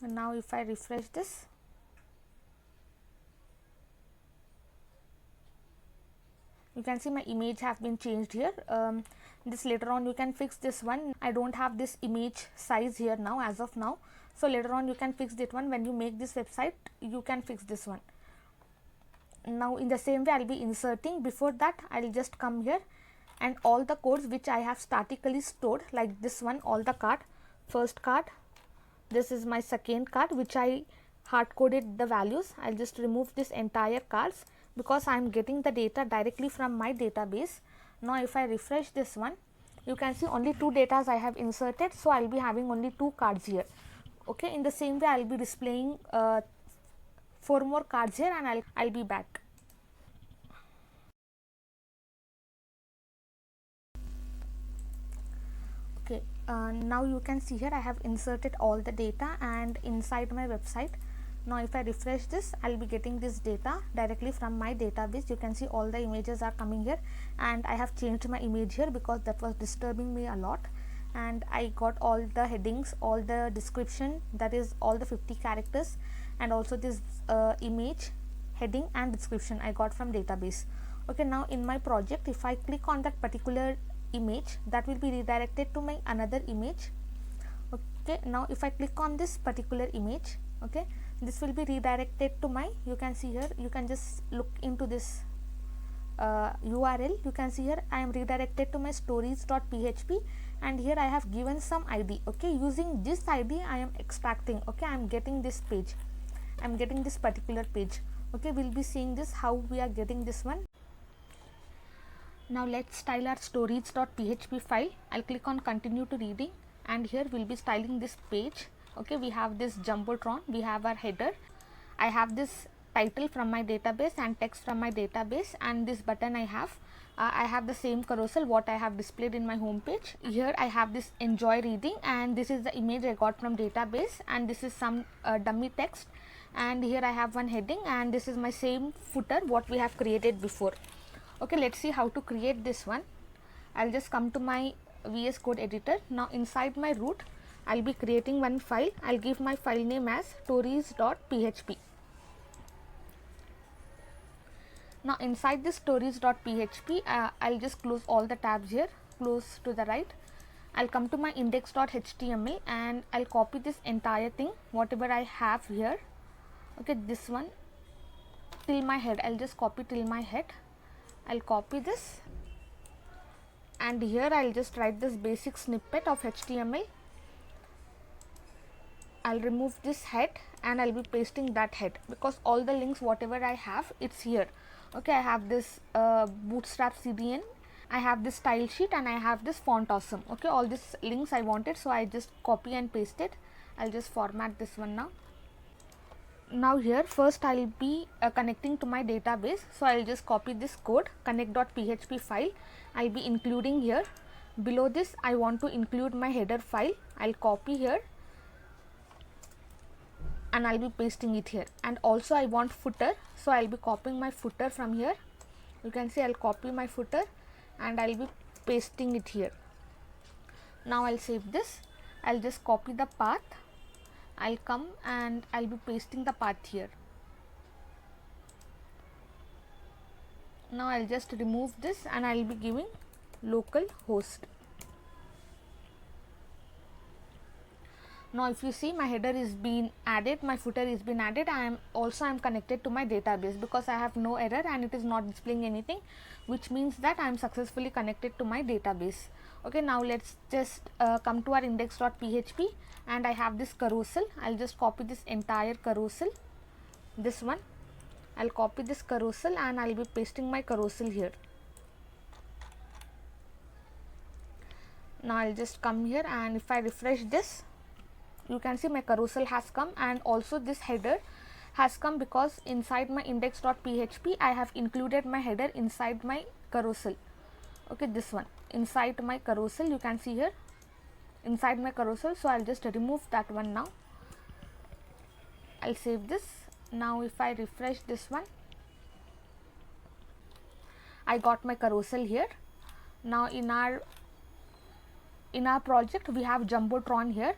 And now if I refresh this, you can see my image have been changed here. This later on you can fix this one. I don't have this image size here now as of now, so later on you can fix that one. When you make this website you can fix this one. Now in the same way I'll be inserting. Before that I'll just come here, and all the codes which I have statically stored, like this one, all the card, first card, this is my second card which I hard coded the values. I'll just remove this entire cards because I am getting the data directly from my database. Now if I refresh this one, you can see only 2 datas I have inserted, so I'll be having only 2 cards here. Okay, in the same way I'll be displaying 4 more cards here, and I'll be back. Okay, now you can see here I have inserted all the data and inside my website. Now if I refresh this, I'll be getting this data directly from my database. You can see all the images are coming here, and I have changed my image here because that was disturbing me a lot. And I got all the headings, all the description, that is all the 50 characters, and also this image, heading and description I got from database. Okay, now in my project if I click on that particular image, that will be redirected to my another image. Okay, now if I click on this particular image, okay, this will be redirected to my, you can see here, you can just look into this URL. You can see here I am redirected to my stories.php, and here I have given some ID. Okay, using this ID I am extracting. Okay, I am getting this page, I am getting this particular page. Okay, we'll be seeing this how we are getting this one. Now let's style our stories.php file. I'll click on continue to reading, and here we'll be styling this page. Okay, we have this jumbotron, we have our header, I have this title from my database and text from my database, and this button I have the same carousel what I have displayed in my home page. Here I have this enjoy reading, and this is the image I got from database, and this is some dummy text, and here I have one heading, and this is my same footer what we have created before. Okay, let's see how to create this one. I'll just come to my VS Code editor. Now inside my root I'll be creating one file. I'll give my file name as stories.php. Now inside this stories.php I'll just close all the tabs here, close to the right. I'll come to my index.html and I'll copy this entire thing whatever I have here. Okay, this one till my head, I'll just copy till my head. I'll copy this, and here I'll just write this basic snippet of HTML. I'll remove this head and I'll be pasting that head because all the links whatever I have, it's here. Okay, I have this bootstrap CDN, I have this style sheet, and I have this font awesome. Okay, all these links I wanted, so I just copy and paste it. I'll just format this one now. Now here first I'll be connecting to my database, so I'll just copy this code connect.php file. I'll be including here. Below this I want to include my header file. I'll copy here and I'll be pasting it here. And also I want footer, so I'll be copying my footer from here. You can see I'll copy my footer and I'll be pasting it here. Now I'll save this. I'll just copy the path. I'll come and I'll be pasting the path here. Now I'll just remove this and I'll be giving local host. Now if you see, my header is being added, my footer is been added. I am connected to my database because I have no error and it is not displaying anything, which means that I am successfully connected to my database. Okay, now let's just come to our index.php, and I have this carousel. I'll just copy this entire carousel, this one. I'll copy this carousel and I'll be pasting my carousel here. Now I'll just come here, and if I refresh this, you can see my carousel has come, and also this header has come because inside my index.php I have included my header inside my carousel. Okay, this one inside my carousel, you can see here inside my carousel. So I'll just remove that one. Now I'll save this. Now if I refresh this one, I got my carousel here. Now in our project we have Jumbotron here.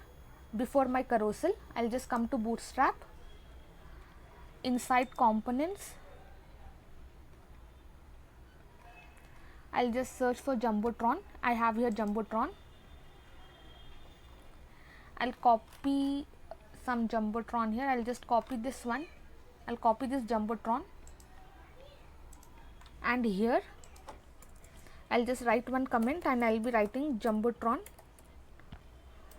Before my carousel, I'll just come to Bootstrap, inside components, I'll just search for Jumbotron. I have here Jumbotron. I'll copy some Jumbotron here. I'll just copy this one. I'll copy this Jumbotron, and here I'll just write one comment and I'll be writing Jumbotron.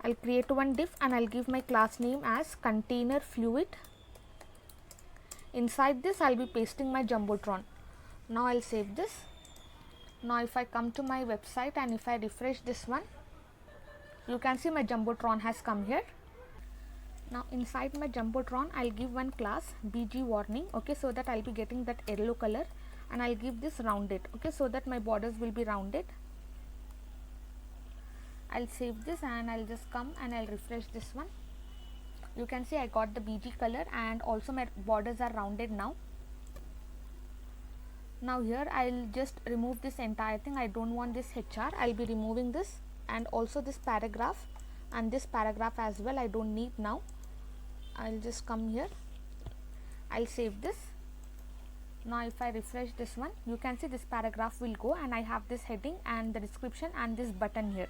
I'll create one div and I'll give my class name as container fluid. Inside this I'll be pasting my Jumbotron. Now I'll save this. Now if I come to my website and if I refresh this one, you can see my Jumbotron has come here. Now inside my Jumbotron I'll give one class bg warning, okay, so that I'll be getting that yellow color, and I'll give this rounded, okay, so that my borders will be rounded. I'll save this and I'll just come and I'll refresh this one. You can see I got the bg color and also my borders are rounded now. Now here I'll just remove this entire thing. I don't want this HR. I'll be removing this, and also this paragraph and this paragraph as well I don't need now. I'll just come here. I'll save this. Now if I refresh this one, you can see this paragraph will go, and I have this heading and the description and this button here.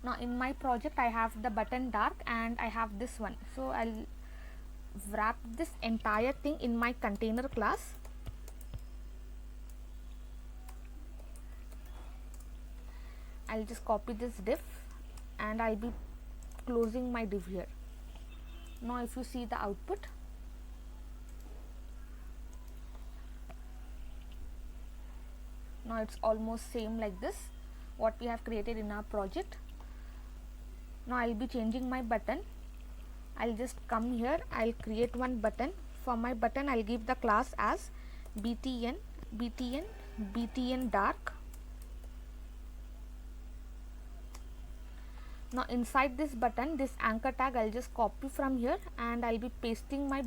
Now in my project I have the button dark and I have this one, so I'll wrap this entire thing in my container class. I'll just copy this div and I'll be closing my div here. Now if you see the output, now it's almost same like this what we have created in our project. Now I'll be changing my button. I'll just come here, I'll create one button. For my button I'll give the class as btn dark. Now inside this button, this anchor tag I'll just copy from here and I'll be pasting my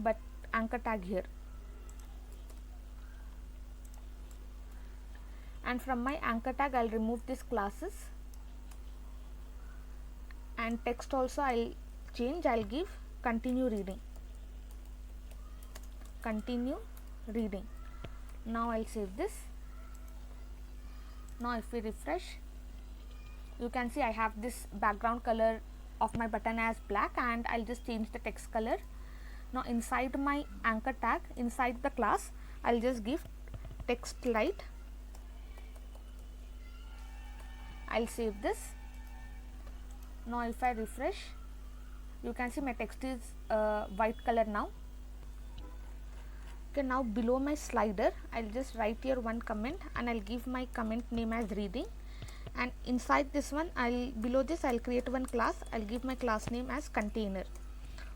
anchor tag here. And from my anchor tag I'll remove these classes, and text also I'll change. I'll give continue reading. Now I'll save this. Now if we refresh, you can see I have this background color of my button as black, and I'll just change the text color. Now inside my anchor tag, inside the class, I'll just give text light. I'll save this. Now if I refresh, you can see my text is white color now. Okay, now below my slider I'll just write here one comment and I'll give my comment name as reading, and inside this one below this I'll create one class. I'll give my class name as container.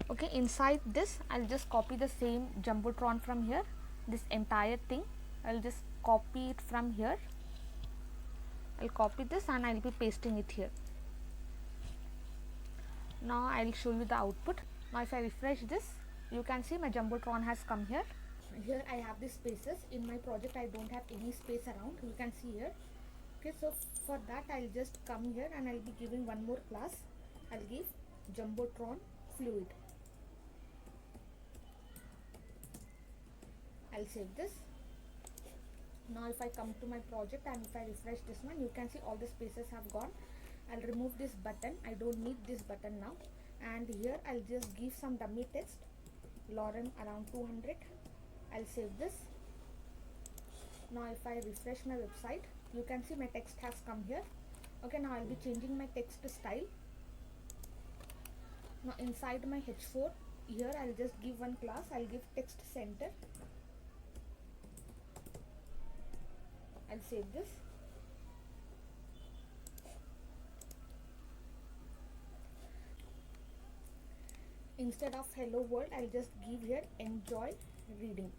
Okay, inside this I'll just copy the same Jumbotron from here, this entire thing. I'll just copy it from here. I'll copy this and I'll be pasting it here. Now I'll show you the output. Now if I refresh this, you can see my Jumbotron has come here. Here I have the spaces. In my project I don't have any space around, you can see here. Okay, so for that I'll just come here and I'll be giving one more class. I'll give Jumbotron Fluid. I'll save this. Now if I come to my project and if I refresh this one, you can see all the spaces have gone. I'll remove this button, I don't need this button now. And here I'll just give some dummy text, Lauren around 200. I'll save this. Now if I refresh my website, you can see my text has come here. Okay, now I'll be changing my text style. Now inside my H4, here I'll just give one class. I'll give text center. I'll save this. Instead of hello world, I'll just give here enjoy reading.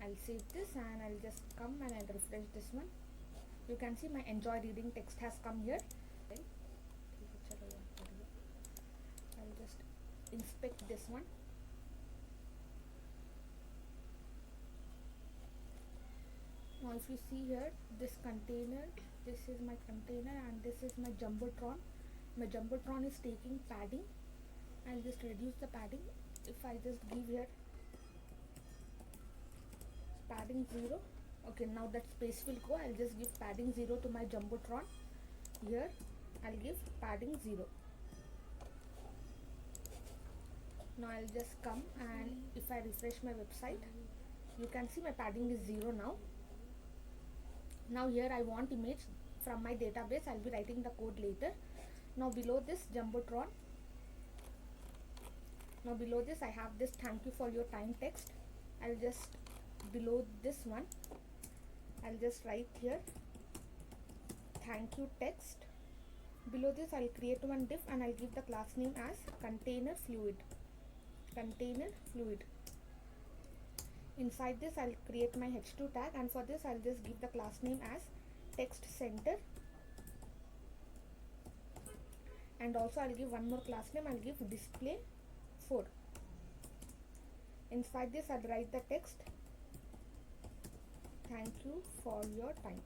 I'll save this and I'll just come and I'll refresh this one. You can see my enjoy reading text has come here. I'll just inspect this one. Now if you see here, this container, this is my container and this is my Jumbotron. My Jumbotron is taking padding. I'll just reduce the padding. If I just give here padding 0, okay, now that space will go. I'll just give padding 0 to my Jumbotron. Here I'll give padding 0. Now I'll just come and if I refresh my website, you can see my padding is 0 now. Now here I want image from my database. I'll be writing the code later. Now below this Jumbotron, now below this I have this thank you for your time text. I'll just below this one, I'll just write here thank you text. Below this I'll create one div and I'll give the class name as container fluid. Container fluid. Inside this I'll create my h2 tag and for this I'll just give the class name as text center. And also I'll give one more class name. I'll give display 4. Inside this I'll write the text thank you for your time.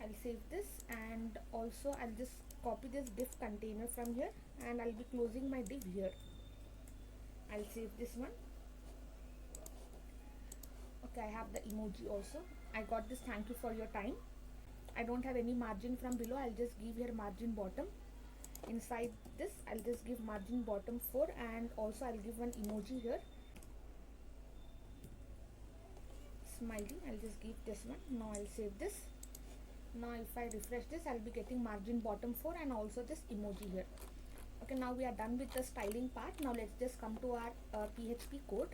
I'll save this and also I'll just copy this div container from here and I'll be closing my div here. I'll save this one. Okay, I have the emoji also. I got this thank you for your time. I don't have any margin from below. I'll just give here margin bottom. Inside this I'll just give margin bottom 4 and also I'll give one emoji here, smiley. I'll just give this one. Now I'll save this. Now if I refresh this, I'll be getting margin bottom 4 and also this emoji here. Okay, now we are done with the styling part. Now let's just come to our PHP code.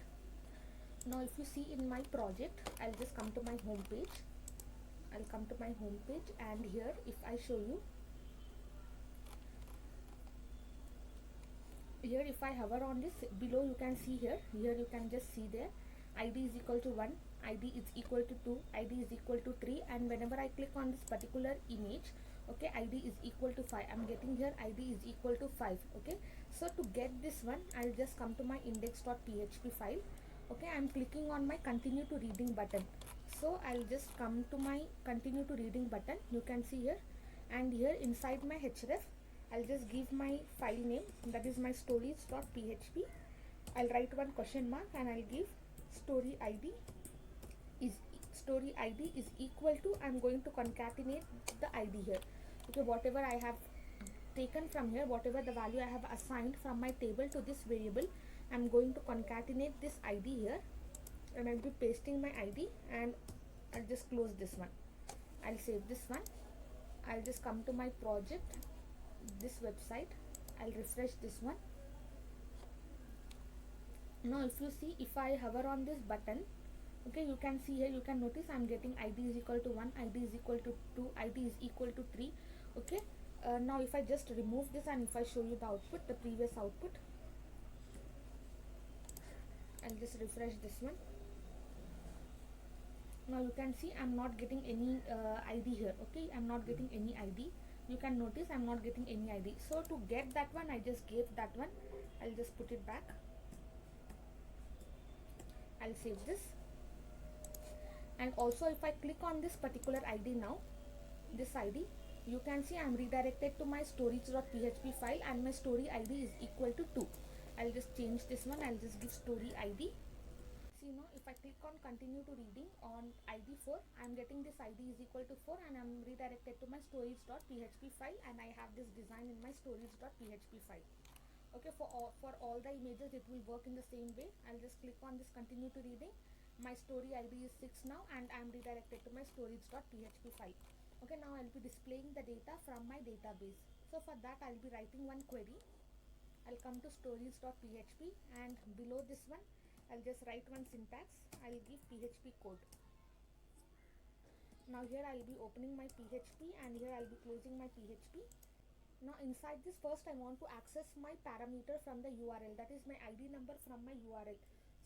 Now if you see in my project, I'll just come to my home page. I'll come to my home page and here if I show you, here if I hover on this, below you can see here you can just see there id is equal to 1, id is equal to 2, id is equal to 3, and whenever I click on this particular image, okay, id is equal to 5. I'm getting here id is equal to 5. Okay, so to get this one, I'll just come to my index.php file. Okay, I'm clicking on my continue to reading button. So I'll just come to my continue to reading button, you can see here, and here inside my href I'll just give my file name, that is my stories.php. I'll write one question mark and I'll give story id is equal to, I'm going to concatenate the id here. Okay, whatever I have taken from here, whatever the value I have assigned from my table to this variable, I'm going to concatenate this id here and I'll be pasting my id and I'll just close this one. I'll save this one. I'll just come to my project, this website. I'll refresh this one. Now if you see, if I hover on this button, okay, you can see here, you can notice I'm getting id is equal to 1, id is equal to 2, id is equal to 3. Okay, now if I just remove this and if I show you the output, the previous output, I'll just refresh this one. Now you can see I'm not getting any id here. Okay, I'm not getting any id. you can notice I'm not getting any ID. So to get that one, I just gave that one. I'll just put it back. I'll save this. And also if I click on this particular ID now, this ID, you can see I'm redirected to my storage.php file and my story ID is equal to 2. I'll just change this one. I'll just give story ID. See now, if I click on continue to reading on ID 4, I'm getting this ID is equal to 4 and I'm redirected to my storage.php file and I have this design in my storage.php file. Okay, for all the images it will work in the same way. I'll just click on this continue to reading. My story ID is 6 now and I'm redirected to my storage.php file. Okay, now I'll be displaying the data from my database. So for that I'll be writing one query. I'll come to storage.php and below this one I'll just write one syntax. I'll give PHP code. Now here I'll be opening my PHP and here I'll be closing my PHP. Now inside this, first I want to access my parameter from the URL, that is my ID number from my URL.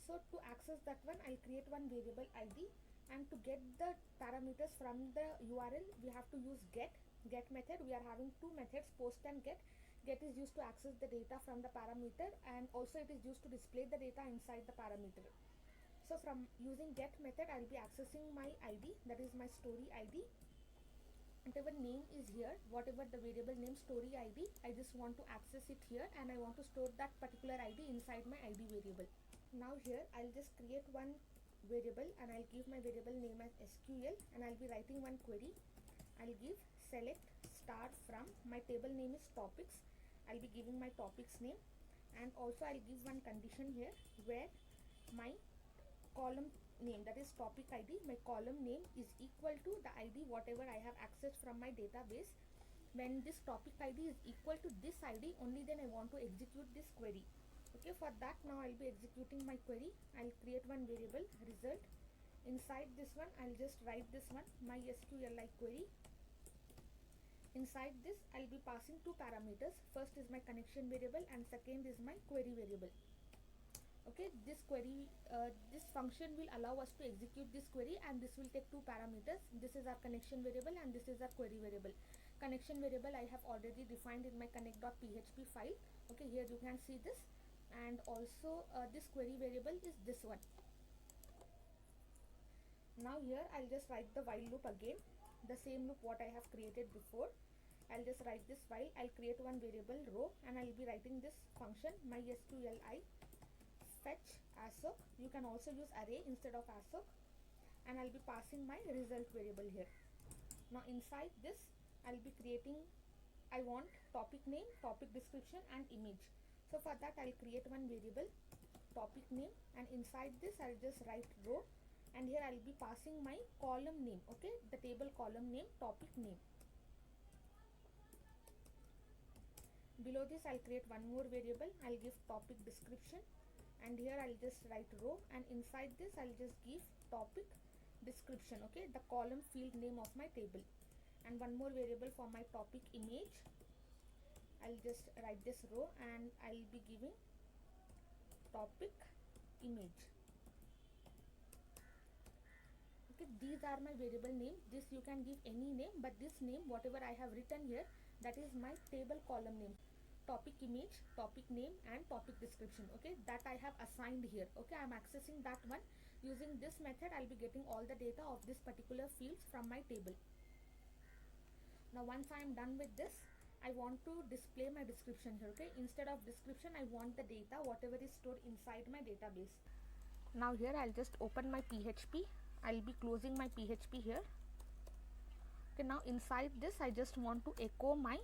So to access that one, I'll create one variable ID, and to get the parameters from the URL we have to use get method. We are having two methods, post and get. Get is used to access the data from the parameter and also it is used to display the data inside the parameter. So from using get method I'll be accessing my ID, that is my story ID. Whatever name is here, whatever the variable name story ID, I just want to access it here and I want to store that particular ID inside my ID variable. Now here I'll just create one variable and I'll give my variable name as SQL and I'll be writing one query. I'll give select star from, my table name is topics. I'll be giving my topics name and also I'll give one condition here where my column name, that is topic ID, my column name is equal to the ID whatever I have accessed from my database. When this topic ID is equal to this ID, only then I want to execute this query. Okay, for that now I'll be executing my query. I'll create one variable result. Inside this one I'll just write this one, my SQLi query. Inside this I'll be passing two parameters. First is my connection variable and second is my query variable. Okay, this query, this function will allow us to execute this query and this will take two parameters. This is our connection variable and this is our query variable. Connection variable I have already defined in my connect.php file. Okay, here you can see this, and also this query variable is this one. Now here I'll just write the while loop again, the same loop what I have created before. I'll just write this while. I'll create one variable row and I'll be writing this function mysqli fetch assoc. You can also use array instead of assoc, and I'll be passing my result variable here. Now inside this I'll be creating, I want topic name, topic description and image. So for that I'll create one variable topic name and inside this I'll just write row and here I'll be passing my column name. Okay, the table column name, topic name. Below this I'll create one more variable. I'll give topic description and here I'll just write row and inside this I'll just give topic description. Okay, the column field name of my table, and one more variable for my topic image. I'll just write this row and I'll be giving topic image. Okay, these are my variable names. This you can give any name, but this name whatever I have written here, that is my table column name. Topic image, topic name and topic description. Okay, that I have assigned here. Okay, I'm accessing that one. Using this method I'll be getting all the data of this particular fields from my table. Now once I am done with this, I want to display my description here. Okay, instead of description I want the data whatever is stored inside my database. Now here I'll just open my PHP. I'll be closing my PHP here. Okay, now inside this I just want to echo my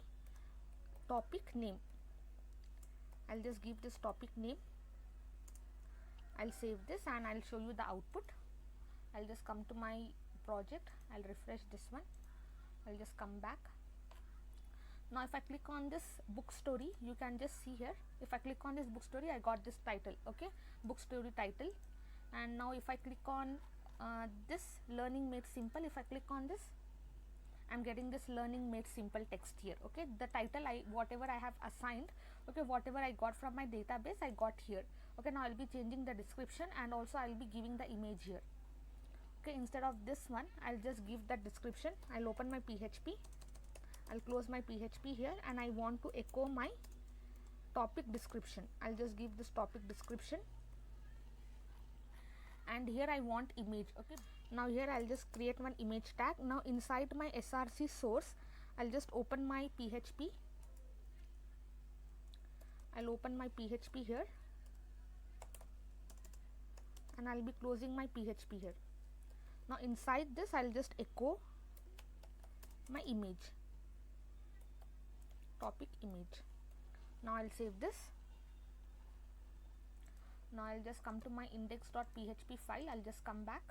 topic name. I'll just give this topic name. I'll save this and I'll show you the output. I'll just come to my project. I'll refresh this one. I'll just come back. Now if I click on this book story, you can just see here. If I click on this book story, I got this title. Okay, book story title. And now if I click on this learning made simple, if I click on this, I'm getting this learning made simple text here. Okay, the title whatever I have assigned, okay, whatever I got from my database I got here. Okay, now I'll be changing the description and also I'll be giving the image here. Okay, instead of this one I'll just give that description. I'll open my PHP. I'll close my PHP here, and I want to echo my topic description. I'll just give this topic description, and here I want image. Okay, now here I'll just create one image tag. Now inside my src source, I'll just open my PHP. I'll open my PHP here, and I'll be closing my PHP here. Now inside this I'll just echo my image, topic image. Now I'll save this. Now I'll just come to my index.php file. I'll just come back.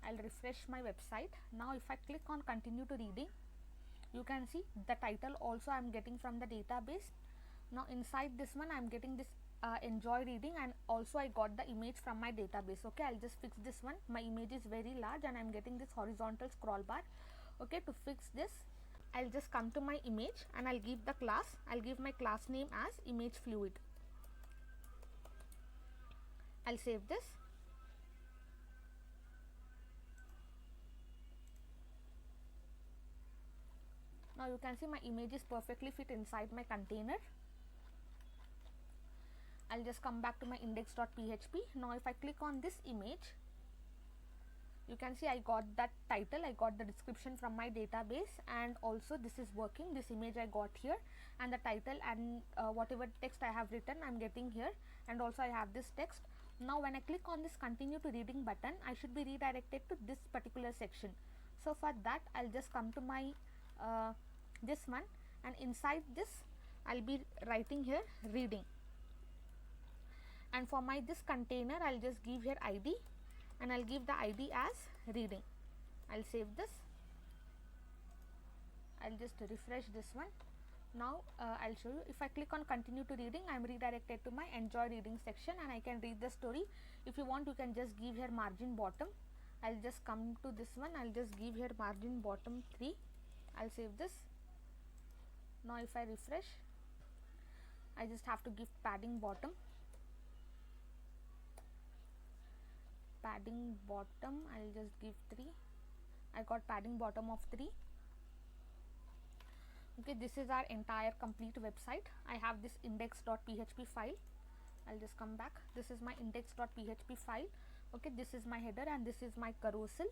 I'll refresh my website. Now if I click on continue to reading, you can see the title also I'm getting from the database. Now inside this one I'm getting this enjoy reading, and also I got the image from my database. Okay, I'll just fix this one. My image is very large and I'm getting this horizontal scroll bar. Okay, to fix this, I'll just come to my image and I'll give the class. I'll give my class name as image fluid. I'll save this. Now you can see my image is perfectly fit inside my container. I'll just come back to my index.php. Now if I click on this image, you can see I got that title, I got the description from my database, and also this is working. This image I got here, and the title and whatever text I have written I'm getting here, and also I have this text. Now when I click on this continue to reading button, I should be redirected to this particular section. So for that I'll just come to my this one, and inside this I'll be writing here reading, and for my this container I'll just give here ID, and I'll give the ID as reading. I'll save this. I'll just refresh this one. Now I'll show you. If I click on continue to reading, I'm redirected to my enjoy reading section, and I can read the story. If you want, you can just give here margin bottom. I'll just come to this one. I'll just give here margin bottom 3. I'll save this. Now if I refresh, I just have to give padding bottom. Padding bottom, I'll just give 3. I got padding bottom of 3. Okay, this is our entire complete website. I have this index.php file. I'll just come back. This is my index.php file. Okay, this is my header and this is my carousel,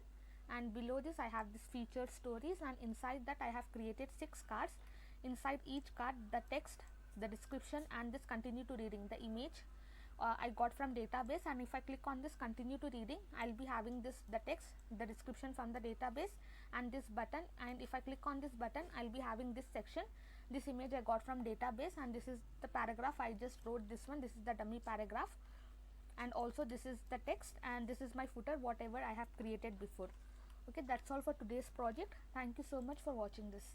and below this I have this featured stories, and inside that I have created 6 cards. Inside each card, the text, the description, and this continue to reading, the image I got from database. And if I click on this continue to reading, I'll be having this, the text, the description from the database, and this button. And if I click on this button, I'll be having this section, this image I got from database, and this is the paragraph I just wrote. This one, this is the dummy paragraph, and also this is the text, and this is my footer, whatever I have created before. Okay, that's all for today's project. Thank you so much for watching this.